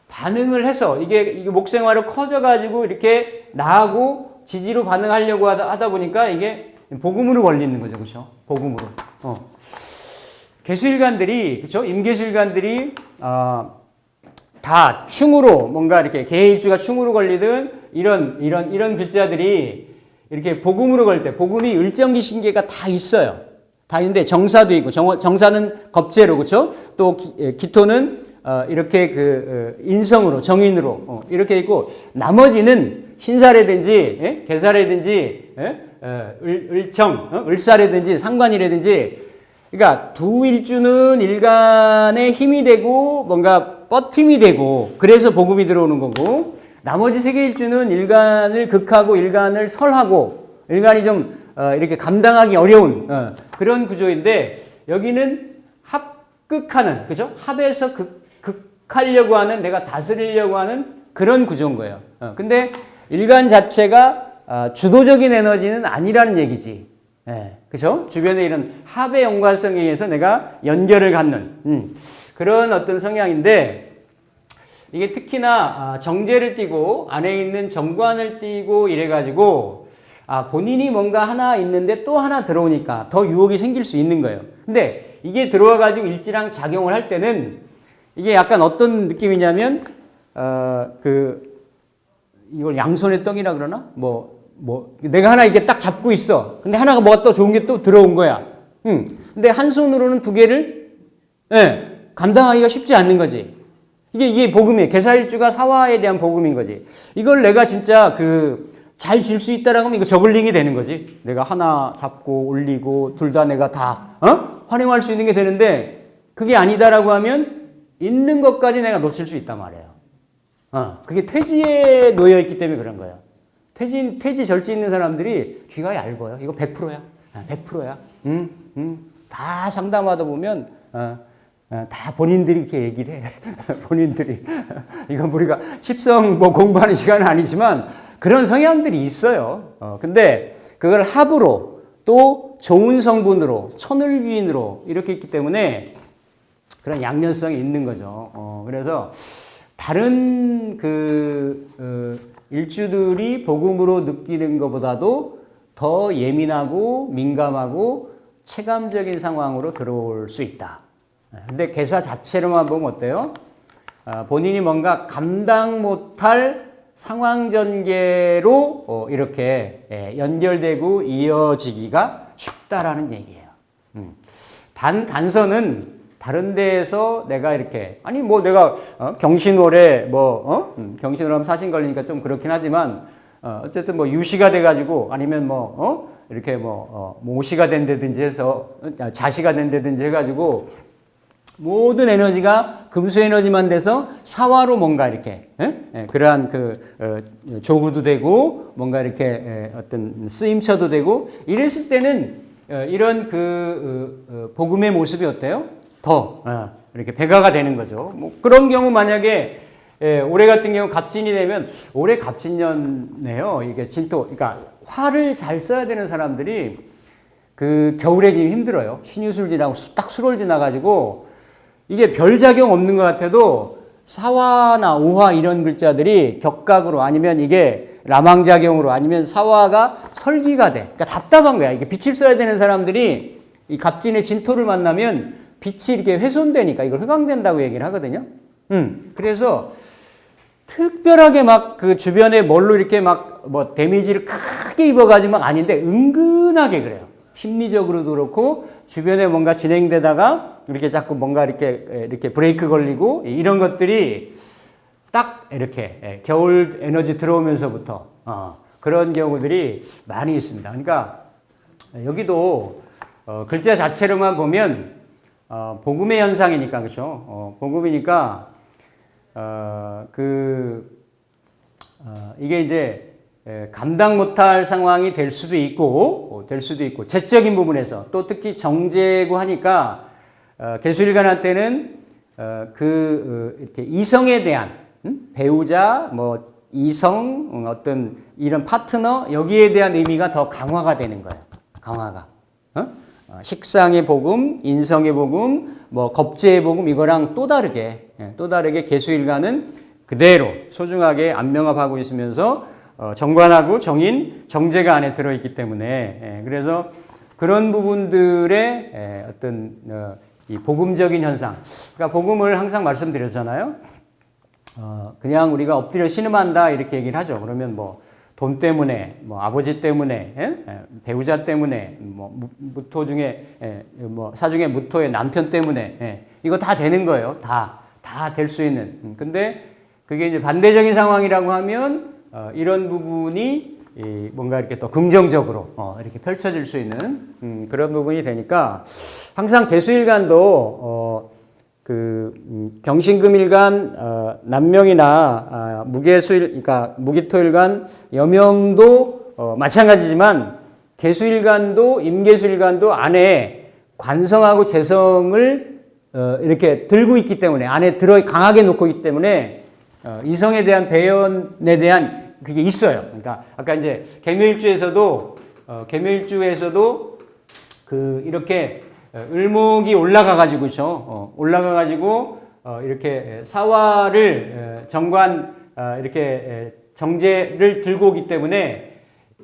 반응을 해서 이게 목생화로 커져가지고 이렇게 나하고 지지로 반응하려고 하다 보니까 이게 복음으로 걸리는 거죠. 그렇죠? 복음으로. 개수일간들이, 그렇죠? 임개수일간들이 다 충으로 뭔가 이렇게 개일주가 충으로 걸리든 이런 글자들이 이렇게 복음으로 걸 때 복음이 을정기신계가 다 있어요. 다 있는데 정사도 있고 정사는 겁재로, 그렇죠? 또 기토는 이렇게 인성으로 정인으로 이렇게 있고 나머지는 신사라든지 계사라든지 을정 을사라든지 상관이라든지 그러니까 두 일주는 일간의 힘이 되고 뭔가 뻗힘이 되고 그래서 복음이 들어오는 거고 나머지 세 개 일주는 일간을 극하고 일간을 설하고 일간이 좀 이렇게 감당하기 어려운 그런 구조인데 여기는 합극하는, 그죠? 합에서 극하려고 하는, 내가 다스리려고 하는 그런 구조인 거예요. 근데 일간 자체가 주도적인 에너지는 아니라는 얘기지. 그죠? 주변에 이런 합의 연관성에 의해서 내가 연결을 갖는 그런 어떤 성향인데 이게 특히나 정제를 띠고 안에 있는 정관을 띠고 이래가지고 본인이 뭔가 하나 있는데 또 하나 들어오니까 더 유혹이 생길 수 있는 거예요. 근데 이게 들어와가지고 일지랑 작용을 할 때는 이게 약간 어떤 느낌이냐면 이걸 양손의 떡이라 그러나? 내가 하나 이게 딱 잡고 있어. 근데 하나가 뭐가 또 좋은 게 또 들어온 거야. 근데 한 손으로는 두 개를 감당하기가 쉽지 않는 거지. 이게 복음이에요. 개사일주가 사화에 대한 복음인 거지. 이걸 내가 진짜 잘 질 수 있다라고 하면 이거 저글링이 되는 거지. 내가 하나 잡고 올리고 둘 다 내가 다 활용할 수 있는 게 되는데 그게 아니다라고 하면 있는 것까지 내가 놓칠 수 있단 말이에요. 그게 태지에 놓여 있기 때문에 그런 거예요. 태지 절지 있는 사람들이 귀가 얇아요. 이거 100%야. 100%야. 다 상담하다 보면 다 본인들이 이렇게 얘기를 해. 본인들이. 이건 우리가 십성 뭐 공부하는 시간은 아니지만 그런 성향들이 있어요. 근데 그걸 합으로 또 좋은 성분으로 천을귀인으로 이렇게 있기 때문에 그런 양면성이 있는 거죠. 그래서 다른 일주들이 복음으로 느끼는 것보다도 더 예민하고 민감하고 체감적인 상황으로 들어올 수 있다. 근데 개사 자체로만 보면 어때요? 본인이 뭔가 감당 못할 상황 전개로 이렇게 연결되고 이어지기가 쉽다라는 얘기예요. 단서는 다른 데에서 내가 이렇게 아니 뭐 내가 경신월에 경신월하면 사신 걸리니까 좀 그렇긴 하지만 어쨌든 뭐 유시가 돼가지고 아니면 이렇게 모시가 된다든지 해서 자시가 된다든지 해가지고 모든 에너지가 금수 에너지만 돼서 사화로 뭔가 이렇게 그러한 조구도 되고 뭔가 이렇게 어떤 쓰임쳐도 되고 이랬을 때는 이런 복음의 모습이 어때요? 더 이렇게 배가가 되는 거죠. 뭐 그런 경우 만약에 올해 같은 경우 갑진이 되면 올해 갑진년네요. 이게 진토, 그러니까 화를 잘 써야 되는 사람들이 겨울에 지금 힘들어요. 신유술 지나고 딱 수월 지나가지고 이게 별 작용 없는 것 같아도 사화나 오화 이런 글자들이 격각으로 아니면 이게 라망작용으로 아니면 사화가 설기가 돼. 그러니까 답답한 거야. 이게 빛을 써야 되는 사람들이 이 갑진의 진토를 만나면 빛이 이렇게 훼손되니까 이걸 흑광된다고 얘기를 하거든요. 그래서 특별하게 막 주변에 뭘로 이렇게 데미지를 크게 입어가지고 막 아닌데 은근하게 그래요. 심리적으로도 그렇고 주변에 뭔가 진행되다가 이렇게 자꾸 뭔가 이렇게 브레이크 걸리고 이런 것들이 딱 이렇게 겨울 에너지 들어오면서부터 그런 경우들이 많이 있습니다. 그러니까 여기도 글자 자체로만 보면 복음의 현상이니까 그렇죠. 복음이니까 이게 이제 감당 못할 상황이 될 수도 있고 재적인 부분에서 또 특히 정제고 하니까 개수일간한테는 이렇게 이성에 대한 배우자 이성 어떤 이런 파트너 여기에 대한 의미가 더 강화가 되는 거예요. 강화가 식상의 복음, 인성의 복음, 겁제의 복음 이거랑 또 다르게 개수일간은 그대로 소중하게 안명합하고 있으면서 정관하고 정인, 정제가 안에 들어있기 때문에 그래서 그런 부분들의 어떤 이 복음적인 현상. 그러니까 복음을 항상 말씀드렸잖아요. 그냥 우리가 엎드려 신음한다 이렇게 얘기를 하죠. 그러면 돈 때문에, 아버지 때문에, 배우자 때문에, 무토 중에, 사중에 무토의 남편 때문에, 이거 다 되는 거예요. 다 될 수 있는. 근데 그게 이제 반대적인 상황이라고 하면, 이런 부분이 뭔가 이렇게 또 긍정적으로, 이렇게 펼쳐질 수 있는, 그런 부분이 되니까, 항상 개수일간도, 경신금일간 남명이나 무계수일, 그러니까 무기토일간 여명도 마찬가지지만 개수일간도 임계수일간도 안에 관성하고 재성을 이렇게 들고 있기 때문에 안에 강하게 놓고 있기 때문에 이성에 대한 배연에 대한 그게 있어요. 그러니까 아까 이제 계묘일주에서도 이렇게 을목이 올라가가지고, 그죠? 올라가가지고, 이렇게 사화를 이렇게 정제를 들고 오기 때문에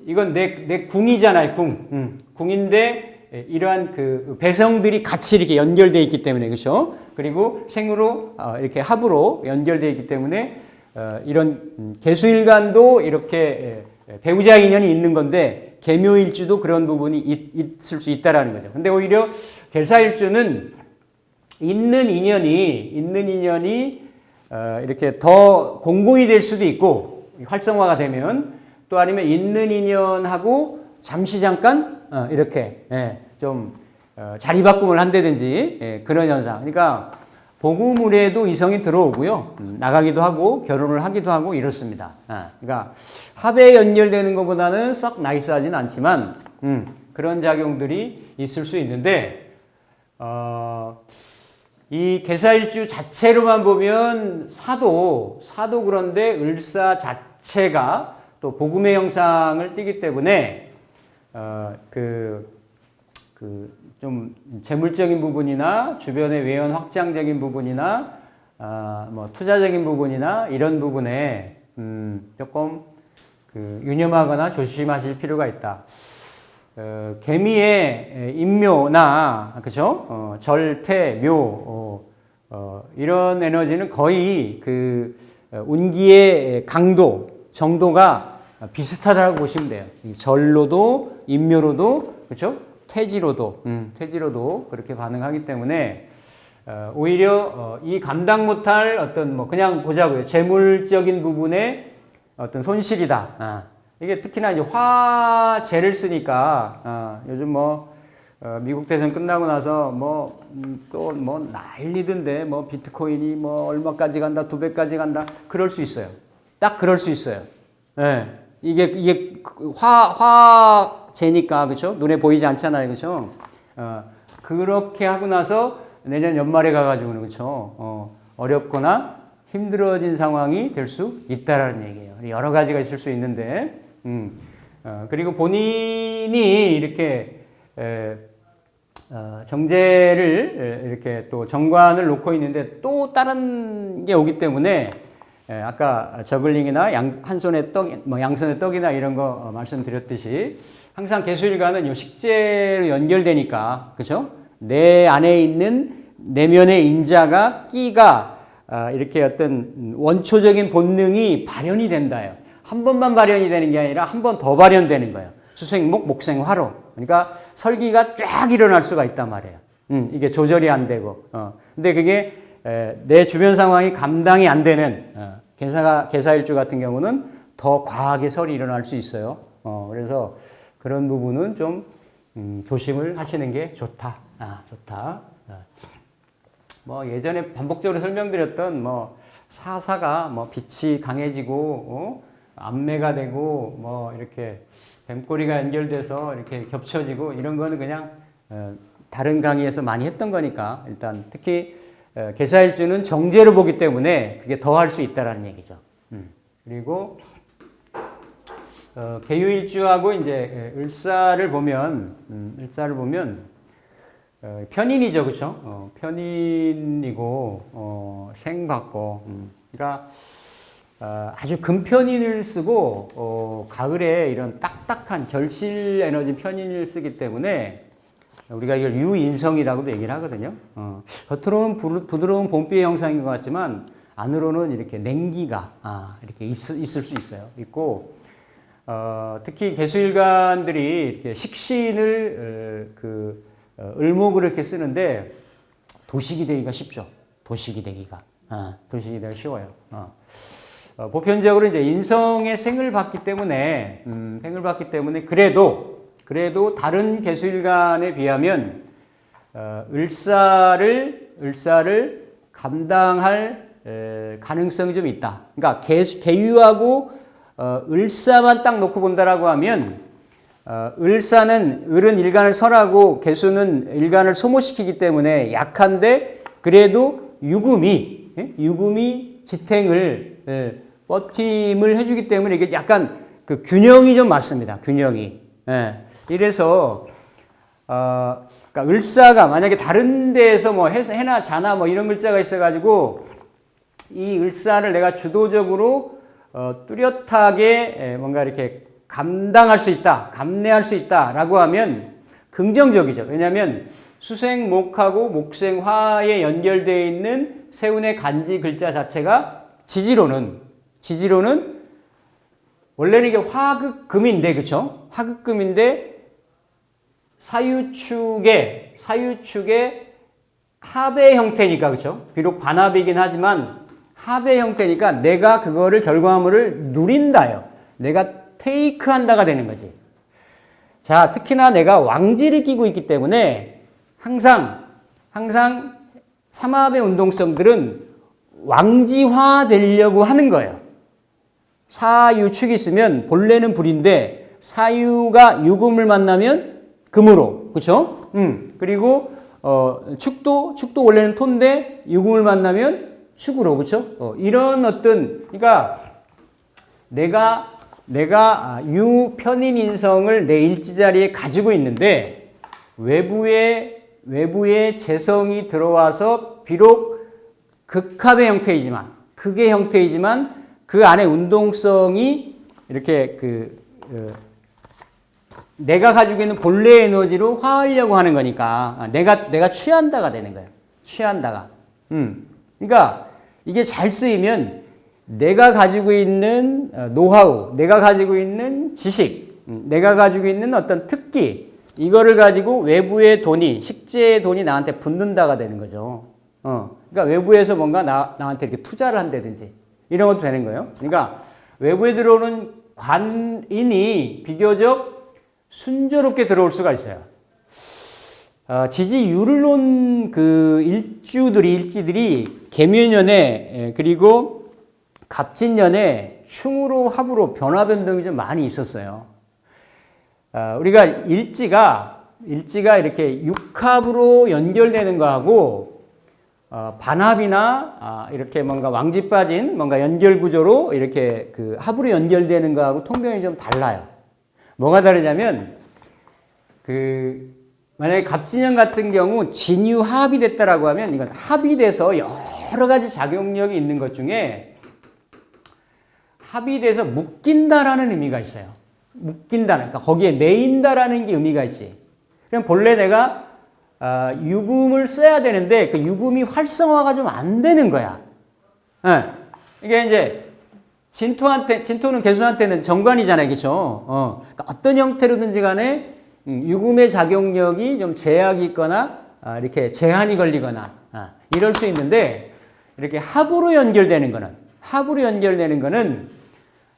이건 내 궁이잖아요, 궁. 궁인데 이러한 배성들이 같이 이렇게 연결되어 있기 때문에, 그죠? 그리고 생으로, 이렇게 합으로 연결되어 있기 때문에 이런 개수일간도 이렇게 배우자 인연이 있는 건데 계묘일주도 그런 부분이 있을 수 있다라는 거죠. 근데 오히려 개사일주는 있는 인연이 이렇게 더 공고히 될 수도 있고 활성화가 되면 또 아니면 있는 인연하고 잠시 잠깐 이렇게 좀 자리바꿈을 한다든지 그런 현상. 그러니까 복음물에도 이성이 들어오고요. 나가기도 하고 결혼을 하기도 하고 이렇습니다. 그러니까 합에 연결되는 것보다는 썩 나이스하진 않지만 그런 작용들이 있을 수 있는데 이 계사일주 자체로만 보면 사도 그런데 을사 자체가 또 복음의 형상을 띠기 때문에 좀 재물적인 부분이나 주변의 외연 확장적인 부분이나 뭐 투자적인 부분이나 이런 부분에 조금 유념하거나 조심하실 필요가 있다. 개미의 인묘나 그죠? 절태, 묘 이런 에너지는 거의 운기의 강도 정도가 비슷하다고 보시면 돼요. 절로도 인묘로도 그렇죠? 태지로도 그렇게 반응하기 때문에 오히려 이 감당 못할 어떤 뭐 그냥 보자고요. 재물적인 부분의 어떤 손실이다. 이게 특히나 이제 화재를 쓰니까 요즘 미국 대선 끝나고 나서 또 난리던데 비트코인이 얼마까지 간다, 2배까지 간다. 그럴 수 있어요. 딱 그럴 수 있어요. 네. 이게 화재니까 그렇죠? 눈에 보이지 않잖아요, 그렇죠? 그렇게 하고 나서 내년 연말에 가가지고는 그렇죠? 어렵거나 힘들어진 상황이 될 수 있다라는 얘기예요. 여러 가지가 있을 수 있는데, 그리고 본인이 이렇게 정제를 이렇게 또 정관을 놓고 있는데 또 다른 게 오기 때문에 아까 저글링이나 한 손에 떡, 양손에 떡이나 이런 거 말씀드렸듯이 항상 계수일간은 요 식재로 연결되니까 그죠? 내 안에 있는 내면의 인자가 끼가 이렇게 어떤 원초적인 본능이 발현이 된다요. 한 번만 발현이 되는 게 아니라 한 번 더 발현되는 거예요. 수생목, 목생화로. 그러니까 설기가 쫙 일어날 수가 있단 말이에요. 이게 조절이 안 되고. 근데 그게 내 주변 상황이 감당이 안 되는 계사일주 같은 경우는 더 과하게 설이 일어날 수 있어요. 그래서 그런 부분은 좀 조심을 하시는 게 좋다. 좋다. 예전에 반복적으로 설명드렸던 사사가 빛이 강해지고 암매가 되고 이렇게 뱀꼬리가 연결돼서 이렇게 겹쳐지고 이런 거는 그냥 다른 강의에서 많이 했던 거니까 일단 특히 계사일주는 정제로 보기 때문에 그게 더 할 수 있다라는 얘기죠. 그리고 계유일주하고 이제 을사를 보면 편인이죠, 그렇죠? 편인이고 생받고, 그러니까 아주 금편인을 쓰고 가을에 이런 딱딱한 결실 에너지 편인을 쓰기 때문에 우리가 이걸 유인성이라고도 얘기를 하거든요. 겉으로는 부드러운 봄비의 형상인 것 같지만 안으로는 이렇게 냉기가 이렇게 있을 수 있어요. 있고 특히 계수일간들이 이렇게 식신을 을목으로 이렇게 쓰는데 도식이 되기가 쉽죠. 도식이 되기가 쉬워요. 보편적으로 이제 인성의 생을 받기 때문에 그래도 다른 계수일간에 비하면 을사를 감당할 가능성이 좀 있다. 그러니까 계유하고 을사만 딱 놓고 본다라고 하면 을은 일간을 설하고 계수는 일간을 소모시키기 때문에 약한데 그래도 유금이 지탱을 버팀을 해주기 때문에 이게 약간 그 균형이 좀 맞습니다. 균형이. 이래서 그러니까 을사가 만약에 다른 데에서 해나 자나 이런 글자가 있어가지고 이 을사를 내가 주도적으로 뚜렷하게 뭔가 이렇게 감당할 수 있다, 감내할 수 있다라고 하면 긍정적이죠. 왜냐하면 수생목하고 목생화에 연결되어 있는 세운의 간지 글자 자체가 지지로는 원래는 이게 화극금인데 그렇죠? 화극금인데 사유축의 합의 형태니까 그렇죠? 비록 반합이긴 하지만 합의 형태니까 내가 그거를 결과물을 누린다요. 내가 테이크 한다가 되는 거지. 자, 특히나 내가 왕지를 끼고 있기 때문에 항상 삼합의 운동성들은 왕지화 되려고 하는 거예요. 사유축이 있으면 본래는 불인데 사유가 유금을 만나면 금으로, 그렇죠? 그리고 축도 원래는 토인데 유금을 만나면 축으로, 그렇죠? 이런 어떤, 그러니까 내가 유편인 인성을 내 일지 자리에 가지고 있는데 외부의 재성이 들어와서 비록 극합의 형태이지만, 극의 형태이지만 그 안에 운동성이 이렇게 내가 가지고 있는 본래 에너지로 화하려고 하는 거니까 내가 취한다가 되는 거예요. 취한다가. 그러니까 이게 잘 쓰이면 내가 가지고 있는 노하우, 내가 가지고 있는 지식, 내가 가지고 있는 어떤 특기, 이거를 가지고 외부의 돈이, 식재의 돈이 나한테 붙는다가 되는 거죠. 그러니까 외부에서 뭔가 나한테 이렇게 투자를 한다든지 이런 것도 되는 거예요. 그러니까 외부에 들어오는 관인이 비교적 순조롭게 들어올 수가 있어요. 지지율을 놓은 그 일지들이 계묘년에 그리고 갑진년에 충으로 합으로 변화 변동이 좀 많이 있었어요. 우리가 일지가 이렇게 육합으로 연결되는 거하고 반합이나 이렇게 뭔가 왕지 빠진 뭔가 연결 구조로 이렇게 그 합으로 연결되는 거하고 통변이 좀 달라요. 뭐가 다르냐면 만약에 갑진년 같은 경우 진유합이 됐다라고 하면 이건 합이 돼서 여러 가지 작용력이 있는 것 중에 합이 돼서 묶인다라는 의미가 있어요. 묶인다는, 그러니까 거기에 매인다라는 게 의미가 있지. 그럼 본래 내가 유금을 써야 되는데 그 유금이 활성화가 좀 안 되는 거야. 이게 이제 진토는 개수한테는 정관이잖아요, 그렇죠? 그러니까 어떤 형태로든지 간에 유금의 작용력이 좀 제약이 있거나 이렇게 제한이 걸리거나 이럴 수 있는데 이렇게 합으로 연결되는 거는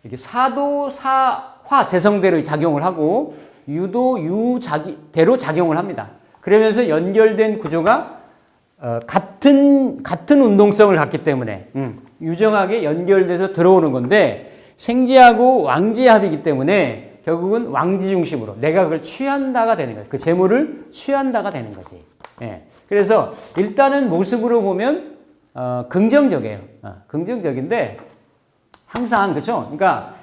이렇게 사도 사화 재성대로 작용을 하고 유도 유대로 작용을 합니다. 그러면서 연결된 구조가 같은 운동성을 갖기 때문에 유정하게 연결돼서 들어오는 건데 생지하고 왕지의 합이기 때문에 결국은 왕지 중심으로 내가 그걸 취한다가 되는 거예요. 그 재물을 취한다가 되는 거지. 예. 그래서 일단은 모습으로 보면 긍정적이에요. 긍정적인데 항상 그렇죠. 그러니까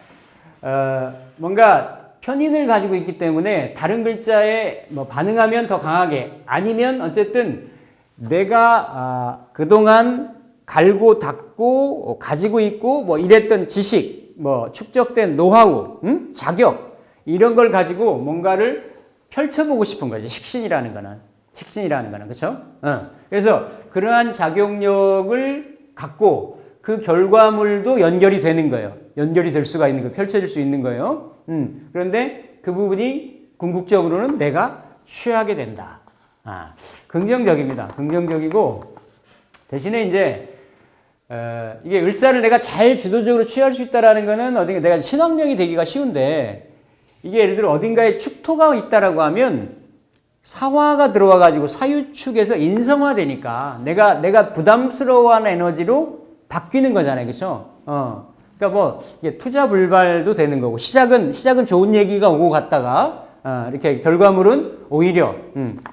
뭔가 편인을 가지고 있기 때문에 다른 글자에 뭐 반응하면 더 강하게 아니면 어쨌든 내가 그동안 갈고 닦고 가지고 있고 뭐 이랬던 지식, 뭐 축적된 노하우, 자격 이런 걸 가지고 뭔가를 펼쳐보고 싶은 거지. 식신이라는 거는 그렇죠? 그래서 그러한 작용력을 갖고 그 결과물도 연결이 되는 거예요. 연결이 될 수가 있는 거예요. 펼쳐질 수 있는 거예요. 그런데 그 부분이 궁극적으로는 내가 취하게 된다. 긍정적입니다. 긍정적이고 대신에 이제 이게 을사를 내가 잘 주도적으로 취할 수 있다라는 거는 어딘가 내가 신왕명이 되기가 쉬운데 이게 예를 들어 어딘가에 축토가 있다라고 하면 사화가 들어와 가지고 사유축에서 인성화되니까 내가 부담스러워하는 에너지로 바뀌는 거잖아요. 그렇죠? 그러니까 뭐 이게 투자 불발도 되는 거고 시작은 좋은 얘기가 오고 갔다가 이렇게 결과물은 오히려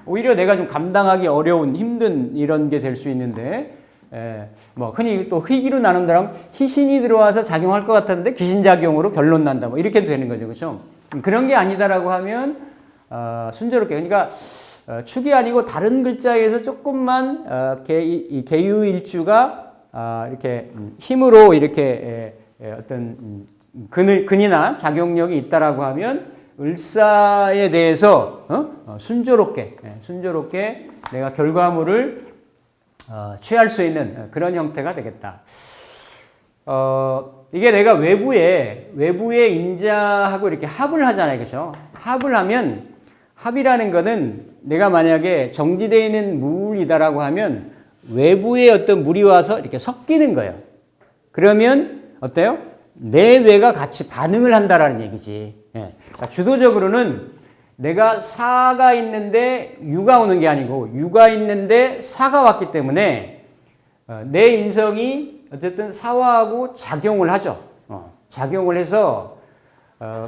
내가 좀 감당하기 어려운 힘든 이런 게 될 수 있는데 뭐 흔히 또 희기로 나눈다면 희신이 들어와서 작용할 것 같았는데 귀신작용으로 결론 난다 뭐 이렇게 되는 거죠. 그렇죠? 그런 게 아니다라고 하면 순조롭게 그러니까 축이 아니고 다른 글자에서 조금만 계유일주가 이렇게 힘으로 이렇게 어떤 근이나 작용력이 있다라고 하면 을사에 대해서 순조롭게 내가 결과물을 취할 수 있는 그런 형태가 되겠다. 이게 내가 외부에 인자하고 이렇게 합을 하잖아요, 그렇죠? 합을 하면 합이라는 거는 내가 만약에 정지되어 있는 물이다라고 하면 외부의 어떤 물이 와서 이렇게 섞이는 거예요. 그러면 어때요? 내외가 같이 반응을 한다라는 얘기지. 예. 그러니까 주도적으로는 내가 사가 있는데 유가 오는 게 아니고 유가 있는데 사가 왔기 때문에 내 인성이 어쨌든 사와하고 작용을 하죠. 작용을 해서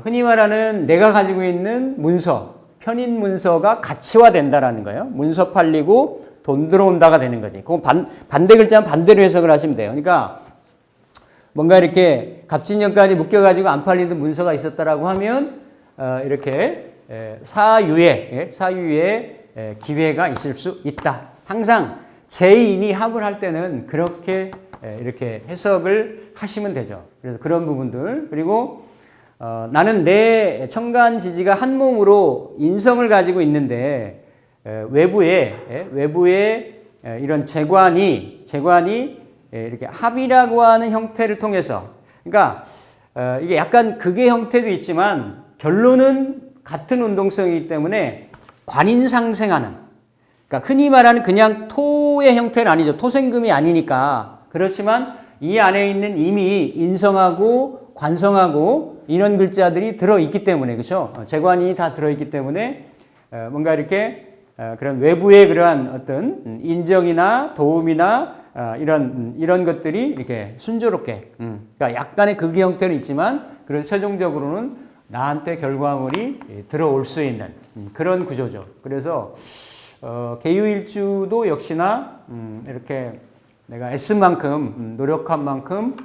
흔히 말하는 내가 가지고 있는 문서, 편인 문서가 가치화된다라는 거예요. 문서 팔리고 돈 들어온다가 되는 거지. 그건 반대 글자는 반대로 해석을 하시면 돼요. 그러니까 뭔가 이렇게 갑진년까지 묶여가지고 안 팔리는 문서가 있었다라고 하면 이렇게 사유에 기회가 있을 수 있다. 항상 제인이 합을 할 때는 그렇게 이렇게 해석을 하시면 되죠. 그래서 그런 부분들. 그리고 나는 내 천간지지가 한 몸으로 인성을 가지고 있는데 외부에 이런 재관이 이렇게 합이라고 하는 형태를 통해서, 그러니까 이게 약간 극의 형태도 있지만 결론은 같은 운동성이기 때문에 관인상생하는, 그러니까 흔히 말하는 그냥 토의 형태는 아니죠. 토생금이 아니니까. 그렇지만 이 안에 있는 이미 인성하고 관성하고 이런 글자들이 들어있기 때문에, 그렇죠? 재관이 다 들어있기 때문에 뭔가 이렇게 그런 외부의 그러한 어떤 인정이나 도움이나 이런 것들이 이렇게 순조롭게, 그러니까 약간의 극의 형태는 있지만 그래서 최종적으로는 나한테 결과물이 들어올 수 있는 그런 구조죠. 그래서 개유일주도 역시나 이렇게 내가 애쓴 만큼 노력한 만큼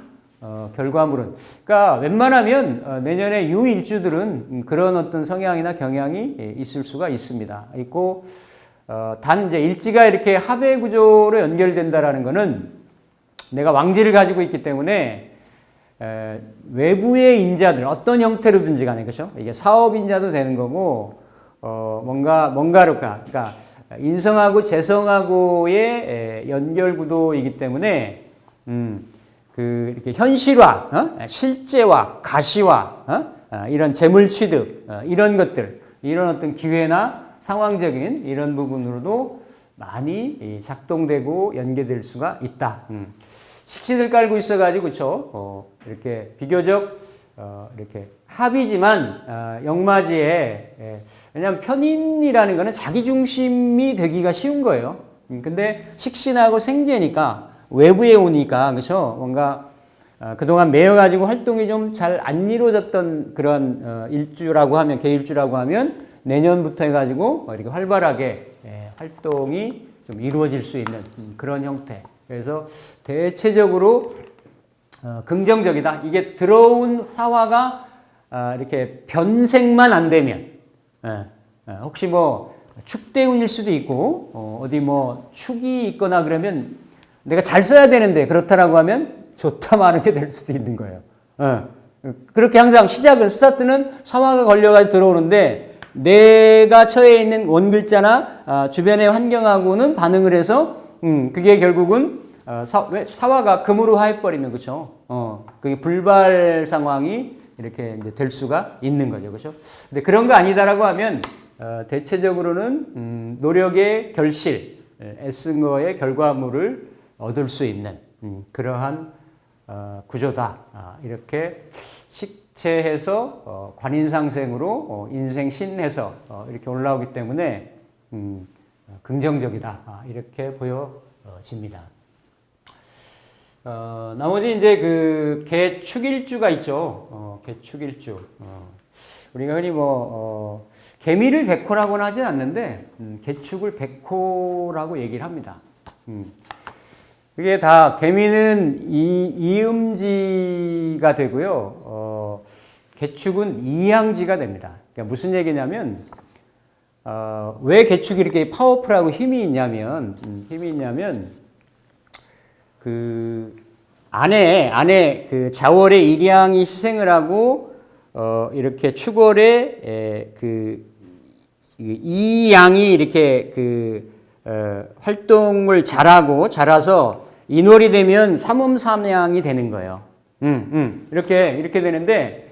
결과물은, 그러니까 웬만하면 내년에 유일주들은 그런 어떤 성향이나 경향이 있을 수가 있습니다. 있고 단 이제 일지가 이렇게 합의 구조로 연결된다라는 것은 내가 왕지를 가지고 있기 때문에 외부의 인자들 어떤 형태로든지 간에, 그렇죠? 이게 사업 인자도 되는 거고 뭔가로 그러니까 인성하고 재성하고의 연결 구도이기 때문에 이렇게 현실화, 실제화, 가시화, 이런 재물 취득, 이런 것들, 이런 어떤 기회나 상황적인 이런 부분으로도 많이 작동되고 연계될 수가 있다. 식신을 깔고 있어가지고, 그렇죠? 이렇게 비교적 이렇게 합이지만 역마지에, 왜냐하면 편인이라는 거는 자기 중심이 되기가 쉬운 거예요. 근데 식신하고 생재니까 외부에 오니까, 그렇죠? 뭔가 그동안 매여가지고 활동이 좀 잘 안 이루어졌던 그런 일주라고 하면, 개일주라고 하면 내년부터 해가지고 이렇게 활발하게 활동이 좀 이루어질 수 있는 그런 형태. 그래서 대체적으로 긍정적이다. 이게 들어온 사화가 이렇게 변색만 안 되면, 혹시 뭐 축대운일 수도 있고 어디 뭐 축이 있거나 그러면 내가 잘 써야 되는데 그렇다라고 하면 좋다 말하게 될 수도 있는 거예요. 그렇게 항상 시작은, 스타트는 사화가 걸려가지고 들어오는데 내가 처해 있는 원글자나 주변의 환경하고는 반응을 해서 그게 결국은 사화가 금으로 하해버리면, 그렇죠? 그게 불발 상황이 이렇게 이제 될 수가 있는 거죠, 그렇죠? 근데 그런 거 아니다라고 하면 대체적으로는 노력의 결실, 애쓴 거의 결과물을 얻을 수 있는 그러한 구조다. 이렇게 식체해서 관인상생으로 인생 신해서 이렇게 올라오기 때문에 긍정적이다. 이렇게 보여집니다. 나머지 이제 그 개축일주가 있죠. 개축일주. 우리가 흔히 개미를 백호라고는 하진 않는데 개축을 백호라고 얘기를 합니다. 그게 다, 개미는 이음지가 되고요. 개축은 이양지가 됩니다. 그러니까 무슨 얘기냐면, 왜 개축이 이렇게 파워풀하고 힘이 있냐면, 그 안에 그 자월의 일양이 희생을 하고, 이렇게 축월에 이 양이 이렇게 활동을 자라서 인월이 되면 삼음삼양이 되는 거예요. 이렇게 되는데,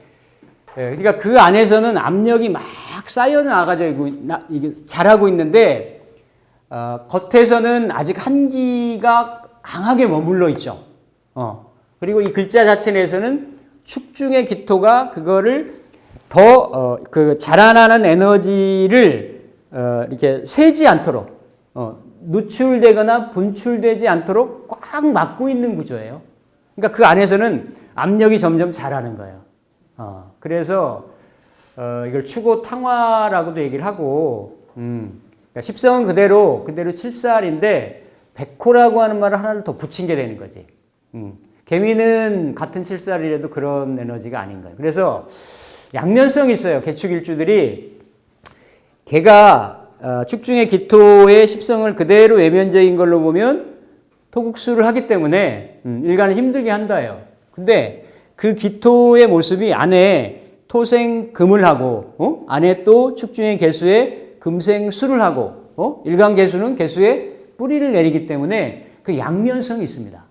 그러니까 그 안에서는 압력이 막 쌓여 나가지고 이게 자라고 있는데, 겉에서는 아직 한기가 강하게 머물러 있죠. 그리고 이 글자 자체 내에서는 축중의 기토가 그거를 더 그 자라나는 에너지를 이렇게 새지 않도록 누출되거나 분출되지 않도록 꽉 막고 있는 구조예요. 그러니까 그 안에서는 압력이 점점 자라는 거예요. 그래서 이걸 추고 탕화라고도 얘기를 하고, 그러니까 십성은 그대로 7살인데 백호라고 하는 말을 하나를 더 붙인 게 되는 거지. 개미는 같은 7살이라도 그런 에너지가 아닌 거예요. 그래서 양면성이 있어요. 개축일주들이. 개가 축중의 기토의 십성을 그대로 외면적인 걸로 보면 토국수를 하기 때문에 일간을 힘들게 한다예요. 근데 그 기토의 모습이 안에 토생금을 하고 안에 또 축중의 개수에 금생수를 하고 일간 개수는 개수에 뿌리를 내리기 때문에 그 양면성이 있습니다.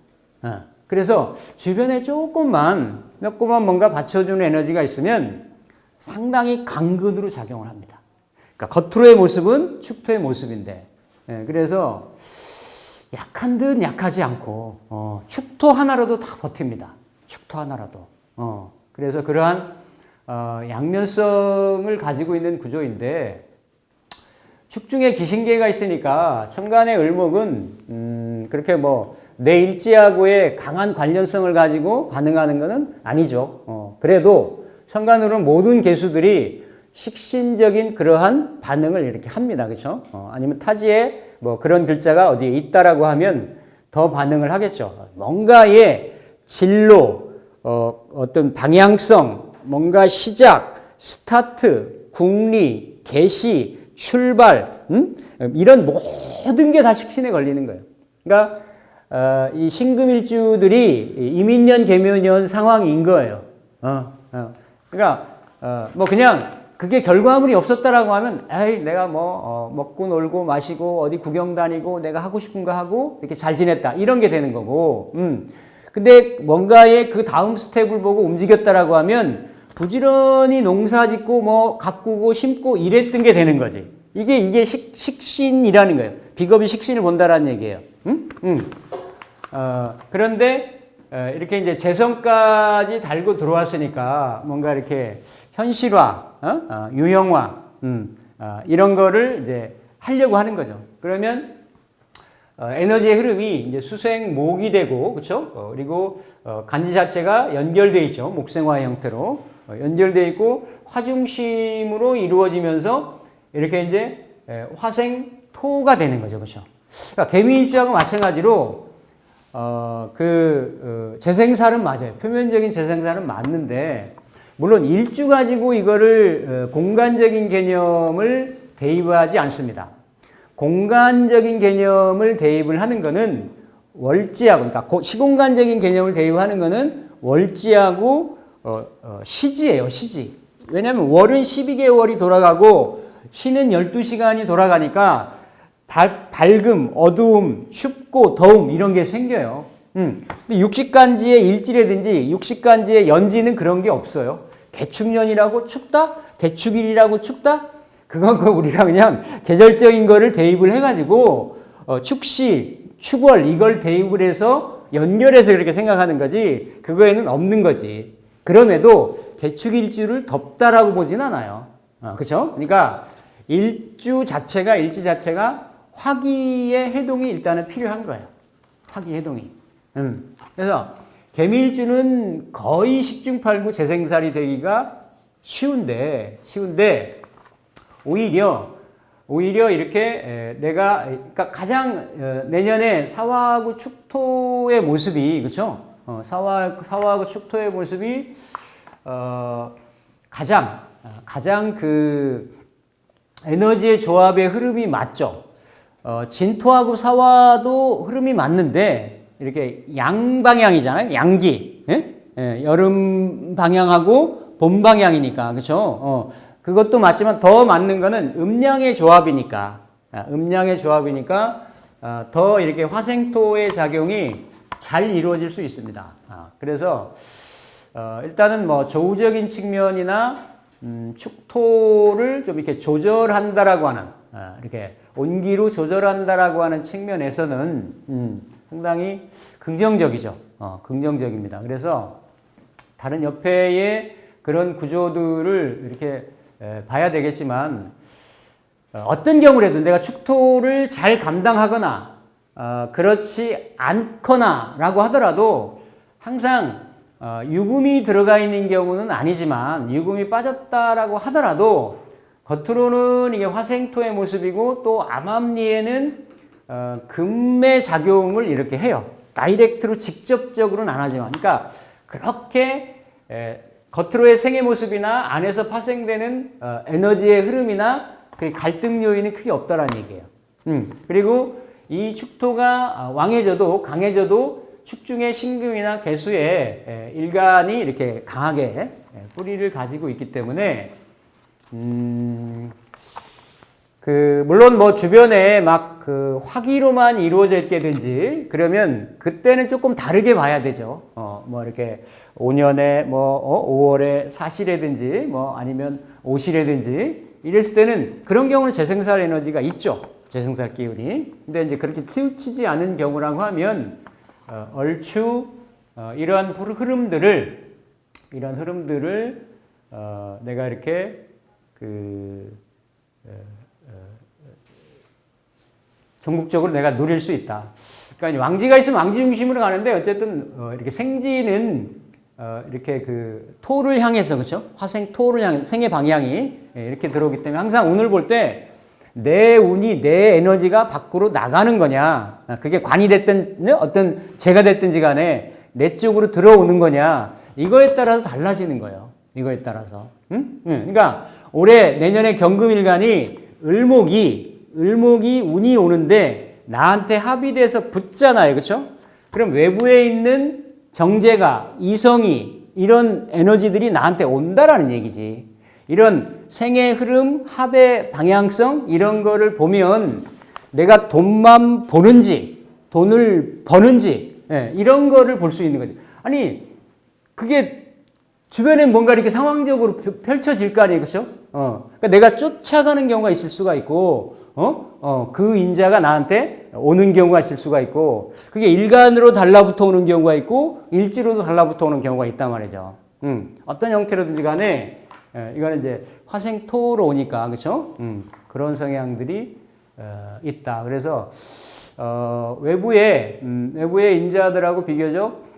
그래서 주변에 조금만 뭔가 받쳐주는 에너지가 있으면 상당히 강근으로 작용을 합니다. 그러니까 겉으로의 모습은 축토의 모습인데, 그래서 약한 듯 약하지 않고 축토 하나라도 다 버팁니다. 축토 하나라도. 그래서 그러한 양면성을 가지고 있는 구조인데, 축중에 기신계가 있으니까 천간의 을목은 그렇게 내 일지하고의 강한 관련성을 가지고 반응하는 것은 아니죠. 그래도 천간으로는 모든 개수들이 식신적인 그러한 반응을 이렇게 합니다. 그렇죠? 아니면 타지에 그런 글자가 어디에 있다라고 하면 더 반응을 하겠죠. 뭔가의 진로, 어떤 방향성, 뭔가 시작, 스타트, 국리, 개시, 출발, 이런 모든 게 다 식신에 걸리는 거예요. 그러니까 이 신금일주들이 이민년, 계묘년 상황인 거예요. 그러니까 그냥 그게 결과물이 없었다라고 하면 에이 내가 먹고 놀고 마시고 어디 구경 다니고 내가 하고 싶은 거 하고 이렇게 잘 지냈다 이런 게 되는 거고. 근데 뭔가의 그 다음 스텝을 보고 움직였다라고 하면 부지런히 농사 짓고 가꾸고 심고 이랬던 게 되는 거지. 이게 식신이라는 거예요. 비겁이 식신을 본다라는 얘기예요. 그런데 이렇게 이제 재성까지 달고 들어왔으니까 뭔가 이렇게 현실화, 유형화, 이런 거를 이제 하려고 하는 거죠. 그러면 에너지의 흐름이 이제 수생목이 되고, 그렇죠? 그리고 간지 자체가 연결돼 있죠. 목생화의 형태로 연결돼 있고 화중심으로 이루어지면서 이렇게 이제 화생토가 되는 거죠, 그렇죠? 그러니까 개미일주하고 마찬가지로 재생살은 맞아요. 표면적인 재생살은 맞는데, 물론 일주 가지고 이거를 공간적인 개념을 대입하지 않습니다. 공간적인 개념을 대입을 하는 거는 월지하고, 그러니까 시공간적인 개념을 대입하는 거는 월지하고 시지예요, 시지. 왜냐하면 월은 12개월이 돌아가고 시는 12시간이 돌아가니까 밝음, 어두움, 춥고 더움 이런 게 생겨요. 근데 육식간지의 일지라든지 육식간지의 연지는 그런 게 없어요. 개축년이라고 춥다? 개축일이라고 춥다? 그건 우리가 그냥 계절적인 거를 대입을 해가지고 축시, 축월 이걸 대입을 해서 연결해서 그렇게 생각하는 거지 그거에는 없는 거지. 그럼에도 개축일주를 덥다라고 보진 않아요. 그렇죠? 그러니까 일지 자체가 화기의 해동이 일단은 필요한 거예요. 화기 해동이. 그래서 개미일주는 거의 식중팔구 재생살이 되기가 쉬운데 오히려 이렇게 내가 그러니까 가장 내년에 사화하고 축토의 모습이 그렇죠? 사화하고 축토의 모습이 가장 그 에너지의 조합의 흐름이 맞죠. 진토하고 사화도 흐름이 맞는데 이렇게 양방향이잖아요. 양기. 여름 방향하고 봄 방향이니까. 그렇죠? 그것도 맞지만 더 맞는 거는 음양의 조합이니까. 더 이렇게 화생토의 작용이 잘 이루어질 수 있습니다. 그래서 일단은 조우적인 측면이나 축토를 좀 이렇게 조절한다라고 하는 이렇게 온기로 조절한다라고 하는 측면에서는 상당히 긍정적이죠. 긍정적입니다. 그래서 다른 옆에의 그런 구조들을 이렇게 봐야 되겠지만 어떤 경우라도 내가 축토를 잘 감당하거나 그렇지 않거나 라고 하더라도 항상 유금이 들어가 있는 경우는 아니지만 유금이 빠졌다라고 하더라도 겉으로는 이게 화생토의 모습이고 또 암암리에는 금의 작용을 이렇게 해요. 다이렉트로 직접적으로는 안 하지만 그러니까 그렇게 겉으로의 생의 모습이나 안에서 파생되는 에너지의 흐름이나 그 갈등 요인이 크게 없다라는 얘기예요. 그리고 이 축토가 왕해져도 강해져도 축중의 신금이나 개수에 일간이 이렇게 강하게 뿌리를 가지고 있기 때문에 물론 뭐 주변에 막 그 화기로만 이루어져 있게든지 그러면 그때는 조금 다르게 봐야 되죠. 뭐 이렇게 5년에 5월에 사시라든지 뭐 아니면 오시라든지 이랬을 때는 그런 경우는 재생살 에너지가 있죠. 재생살 기운이. 근데 이제 그렇게 치우치지 않은 경우라고 하면 얼추 이러한 흐름들을 내가 이렇게 전국적으로 내가 누릴 수 있다. 그러니까 왕지가 있으면 왕지 중심으로 가는데 어쨌든 이렇게 생지는 이렇게 그 토를 향해서 그렇죠? 화생 토를 향해 생의 방향이 이렇게 들어오기 때문에 항상 운을 볼 때 내 운이 내 에너지가 밖으로 나가는 거냐, 그게 관이 됐든 어떤 재가 됐든지 간에 내 쪽으로 들어오는 거냐, 이거에 따라서 달라지는 거예요. 이거에 따라서. 그러니까 올해 내년에 경금일간이 을목이 운이 오는데 나한테 합의돼서 붙잖아요. 그렇죠? 그럼 외부에 있는 정제가, 이성이 이런 에너지들이 나한테 온다라는 얘기지. 이런 생의 흐름, 합의 방향성 이런 거를 보면 내가 돈만 보는지 돈을 버는지 이런 거를 볼 수 있는 거지. 아니 그게 주변에 뭔가 이렇게 상황적으로 펼쳐질 거 아니에요. 그렇죠? 그러니까 내가 쫓아가는 경우가 있을 수가 있고 그 인자가 나한테 오는 경우가 있을 수가 있고 그게 일간으로 달라붙어 오는 경우가 있고 일지로도 달라붙어 오는 경우가 있단 말이죠. 어떤 형태로든지 간에 이거는 이제 화생토로 오니까 그렇죠? 그런 성향들이 있다. 그래서 외부의 인자들하고 비교적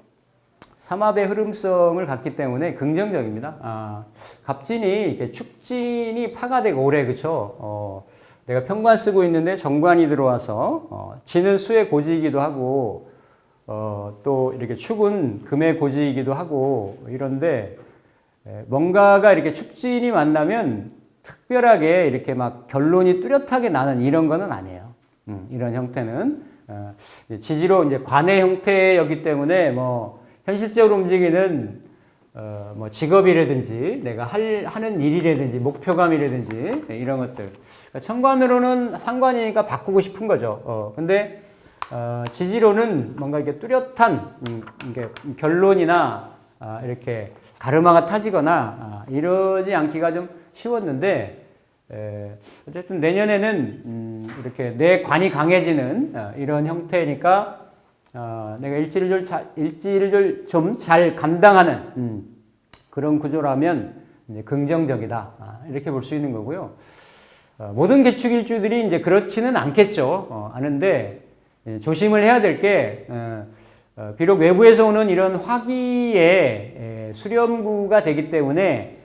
삼합의 흐름성을 갖기 때문에 긍정적입니다. 갑진이 이렇게 축진이 파가되고 올해 그렇죠? 내가 평관 쓰고 있는데 정관이 들어와서 진은 수의 고지이기도 하고 또 이렇게 축은 금의 고지이기도 하고 이런데 뭔가가 이렇게 축진이 만나면 특별하게 이렇게 막 결론이 뚜렷하게 나는 이런 거는 아니에요. 이런 형태는 지지로 이제 관의 형태였기 때문에 뭐 현실적으로 움직이는 뭐 직업이라든지 내가 하는 일이라든지 목표감이라든지 이런 것들. 그러니까 천관으로는 상관이니까 바꾸고 싶은 거죠. 근데 지지로는 뭔가 이렇게 뚜렷한 이게 결론이나 이렇게 가르마가 타지거나 이러지 않기가 좀 쉬웠는데 어쨌든 내년에는 이렇게 내 관이 강해지는 이런 형태니까 내가 일지를 좀 잘 감당하는 그런 구조라면 이제 긍정적이다 이렇게 볼 수 있는 거고요. 모든 개축일주들이 이제 그렇지는 않겠죠. 아는데 조심을 해야 될 게 비록 외부에서 오는 이런 화기의 수렴구가 되기 때문에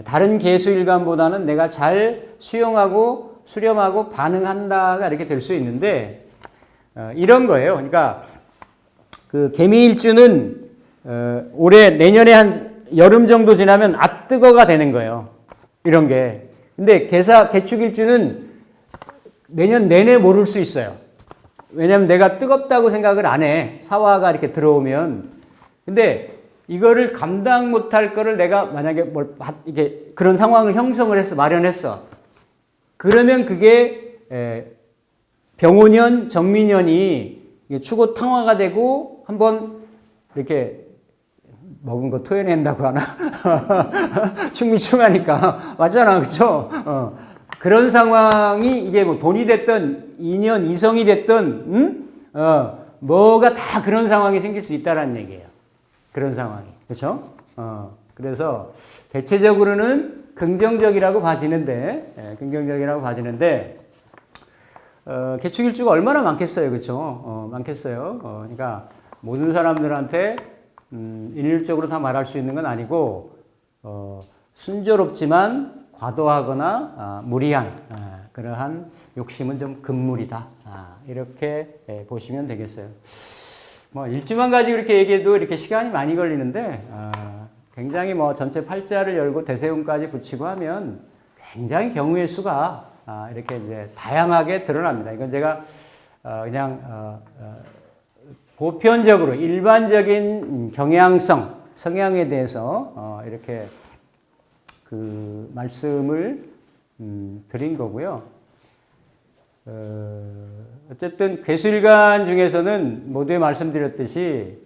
다른 개수일간보다는 내가 잘 수용하고 수렴하고 반응한다가 이렇게 될 수 있는데 이런 거예요. 그러니까 그 개미일주는 올해 내년에 한 여름 정도 지나면 앗뜨거가 되는 거예요. 이런 게. 근데 개축일주는 내년 내내 모를 수 있어요. 왜냐면 내가 뜨겁다고 생각을 안 해. 사화가 이렇게 들어오면. 근데 이거를 감당 못할 거를 내가 만약에 이게 그런 상황을 형성을 해서 마련했어. 그러면 그게 병오년, 정미년이 추고 탕화가 되고 한번 이렇게 먹은 거 토해낸다고 하나? 충미충하니까. 맞잖아. 그쵸? 그런 상황이 이게 뭐 돈이 됐든 인연, 이성이 됐든, 뭐가 다 그런 상황이 생길 수 있다라는 얘기예요. 그런 상황이. 그쵸? 그래서 대체적으로는 긍정적이라고 봐지는데, 개축일주가 얼마나 많겠어요, 그렇죠? 많겠어요. 그러니까 모든 사람들한테 일률적으로 다 말할 수 있는 건 아니고 순조롭지만 과도하거나 무리한 그러한 욕심은 좀 금물이다. 이렇게 보시면 되겠어요. 뭐 일주만 가지고 이렇게 얘기해도 이렇게 시간이 많이 걸리는데 굉장히 뭐 전체 팔자를 열고 대세운까지 붙이고 하면 굉장히 경우의 수가 이렇게 이제 다양하게 드러납니다. 이건 제가 그냥 보편적으로 일반적인 경향성, 성향에 대해서 이렇게 그 말씀을 드린 거고요. 어쨌든 괴술관 중에서는 모두에 말씀드렸듯이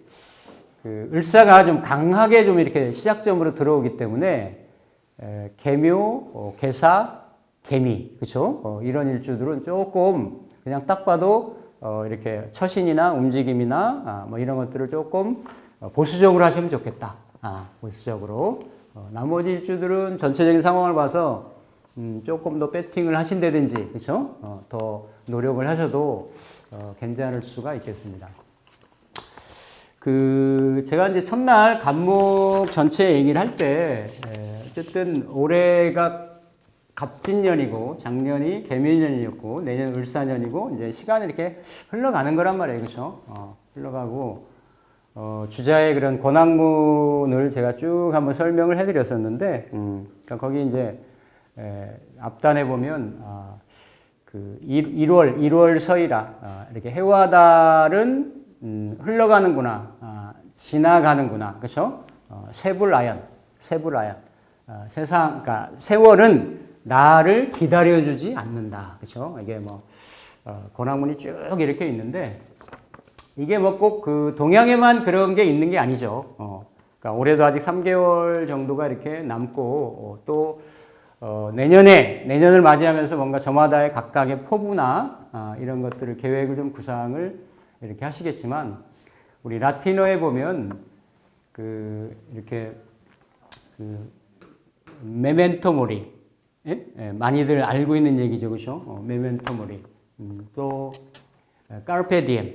그 을사가 좀 강하게 좀 이렇게 시작점으로 들어오기 때문에 계묘, 계사, 개미, 그렇죠? 이런 일주들은 조금 그냥 딱 봐도 이렇게 처신이나 움직임이나 뭐 이런 것들을 조금 보수적으로 하시면 좋겠다. 보수적으로. 나머지 일주들은 전체적인 상황을 봐서 조금 더 배팅을 하신다든지, 그렇죠? 더 노력을 하셔도 괜찮을 수가 있겠습니다. 제가 이제 첫날 간목 전체 얘기를 할 때, 어쨌든 올해가 갑진년이고, 작년이 개묘년이었고, 내년 을사년이고, 이제 시간이 이렇게 흘러가는 거란 말이에요, 그렇죠? 흘러가고, 주자의 그런 권학문을 제가 쭉 한번 설명을 해드렸었는데, 그러니까 거기 이제 앞단에 보면 그 1월 서이라 이렇게 해와 달은 흘러가는구나, 지나가는구나, 그렇죠? 세불아연, 세상, 그러니까 세월은 나를 기다려주지 않는다, 그렇죠? 이게 뭐 권학문이 쭉 이렇게 있는데. 이게 뭐 꼭 그 동양에만 그런 게 있는 게 아니죠. 그러니까 올해도 아직 3개월 정도가 이렇게 남고 또 내년을 맞이하면서 뭔가 저마다의 각각의 포부나 이런 것들을 계획을 좀 구상을 이렇게 하시겠지만 우리 라틴어에 보면 이렇게 메멘토 모리, 많이들 알고 있는 얘기죠, 그렇죠? 메멘토 모리, 또 카르페 디엠,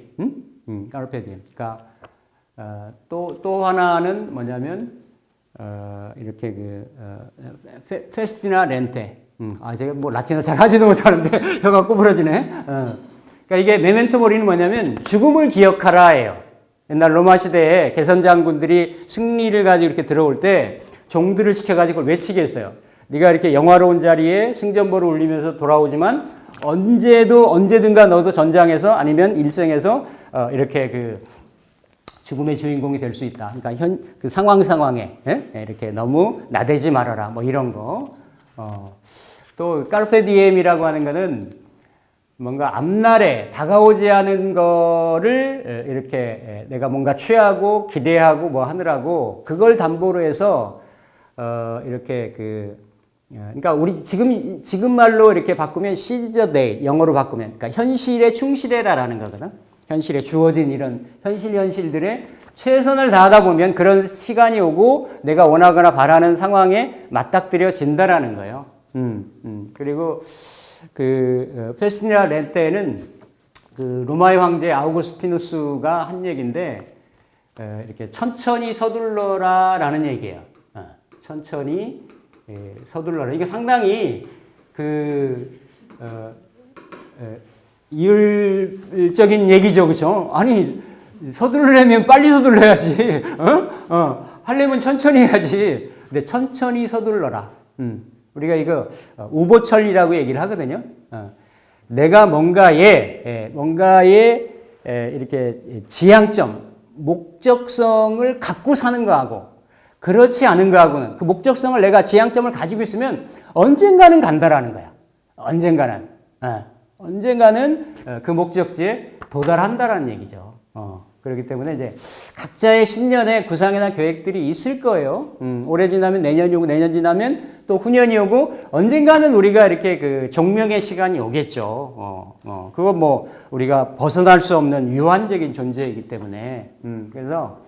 카르페 디엠. 그러니까 또 하나는 뭐냐면 이렇게 페스티나 렌테. 제가 뭐 라틴어 잘 하지도 못하는데 혀가 꼬부러지네. 그러니까 이게 메멘토 모리는 뭐냐면 죽음을 기억하라예요. 옛날 로마 시대에 개선 장군들이 승리를 가지고 이렇게 들어올 때 종들을 시켜가지고 그걸 외치게 했어요. 네가 이렇게 영화로운 자리에 승전보를 울리면서 돌아오지만 언제든가 너도 전장에서 아니면 일생에서 이렇게 죽음의 주인공이 될 수 있다. 그러니까 그 상황에 이렇게 너무 나대지 말아라. 뭐 이런 거. 또 카르페 디엠이라고 하는 거는 뭔가 앞날에 다가오지 않은 거를 이렇게 내가 뭔가 취하고 기대하고 뭐 하느라고 그걸 담보로 해서 이렇게 그러니까 우리 지금 말로 이렇게 바꾸면 seize the day, 영어로 바꾸면 그러니까 현실에 충실해라라는 거거든. 현실에 주어진 이런 현실들에 최선을 다하다 보면 그런 시간이 오고 내가 원하거나 바라는 상황에 맞닥뜨려진다라는 거예요. 그리고 페스티나 렌테는 로마의 황제 아우구스티누스가 한 얘기인데 이렇게 천천히 서둘러라라는 얘기예요. 천천히 서둘러라. 이게 상당히 이율적인 얘기죠, 그렇죠? 아니 서둘러려면 빨리 서둘러야지. 하려면 천천히 해야지. 근데 천천히 서둘러라. 우리가 이거 우보천리라고 얘기를 하거든요. 내가 뭔가에 이렇게 지향점, 목적성을 갖고 사는 거하고 그렇지 않은 거하고는 그 목적성을 내가 지향점을 가지고 있으면 언젠가는 간다라는 거야. 언젠가는 그 목적지에 도달한다라는 얘기죠. 그렇기 때문에 이제 각자의 신년에 구상이나 계획들이 있을 거예요. 올해 지나면 내년이 오고 내년 지나면 또 후년이 오고 언젠가는 우리가 이렇게 종명의 시간이 오겠죠. 그거 뭐 우리가 벗어날 수 없는 유한적인 존재이기 때문에 그래서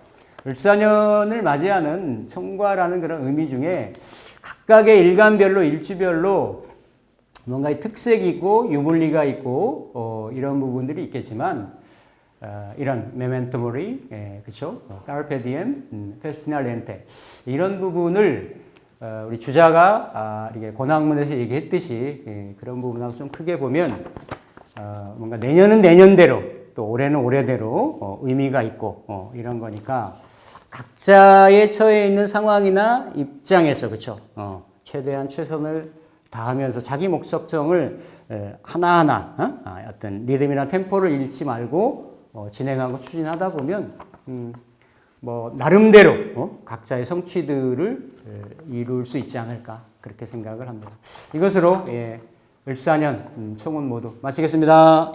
을사년을 맞이하는 총과라는 그런 의미 중에 각각의 일간별로 일주별로 뭔가의 특색이고 유불리가 있고 이런 부분들이 있겠지만 이런 메멘토 모리, 그렇죠? 카르페 디엠, 페스티나 렌테 이런 부분을 우리 주자가 이렇게 권학문에서 얘기했듯이 그런 부분하고 좀 크게 보면 뭔가 내년은 내년대로 또 올해는 올해대로 의미가 있고 이런 거니까 각자의 처해 있는 상황이나 입장에서 그렇죠? 최대한 최선을 다하면서 자기 목적성을 하나하나 어떤 리듬이나 템포를 잃지 말고 진행하고 추진하다 보면 뭐 나름대로 각자의 성취들을 이룰 수 있지 않을까 그렇게 생각을 합니다. 이것으로 을사년 총은 모두 마치겠습니다.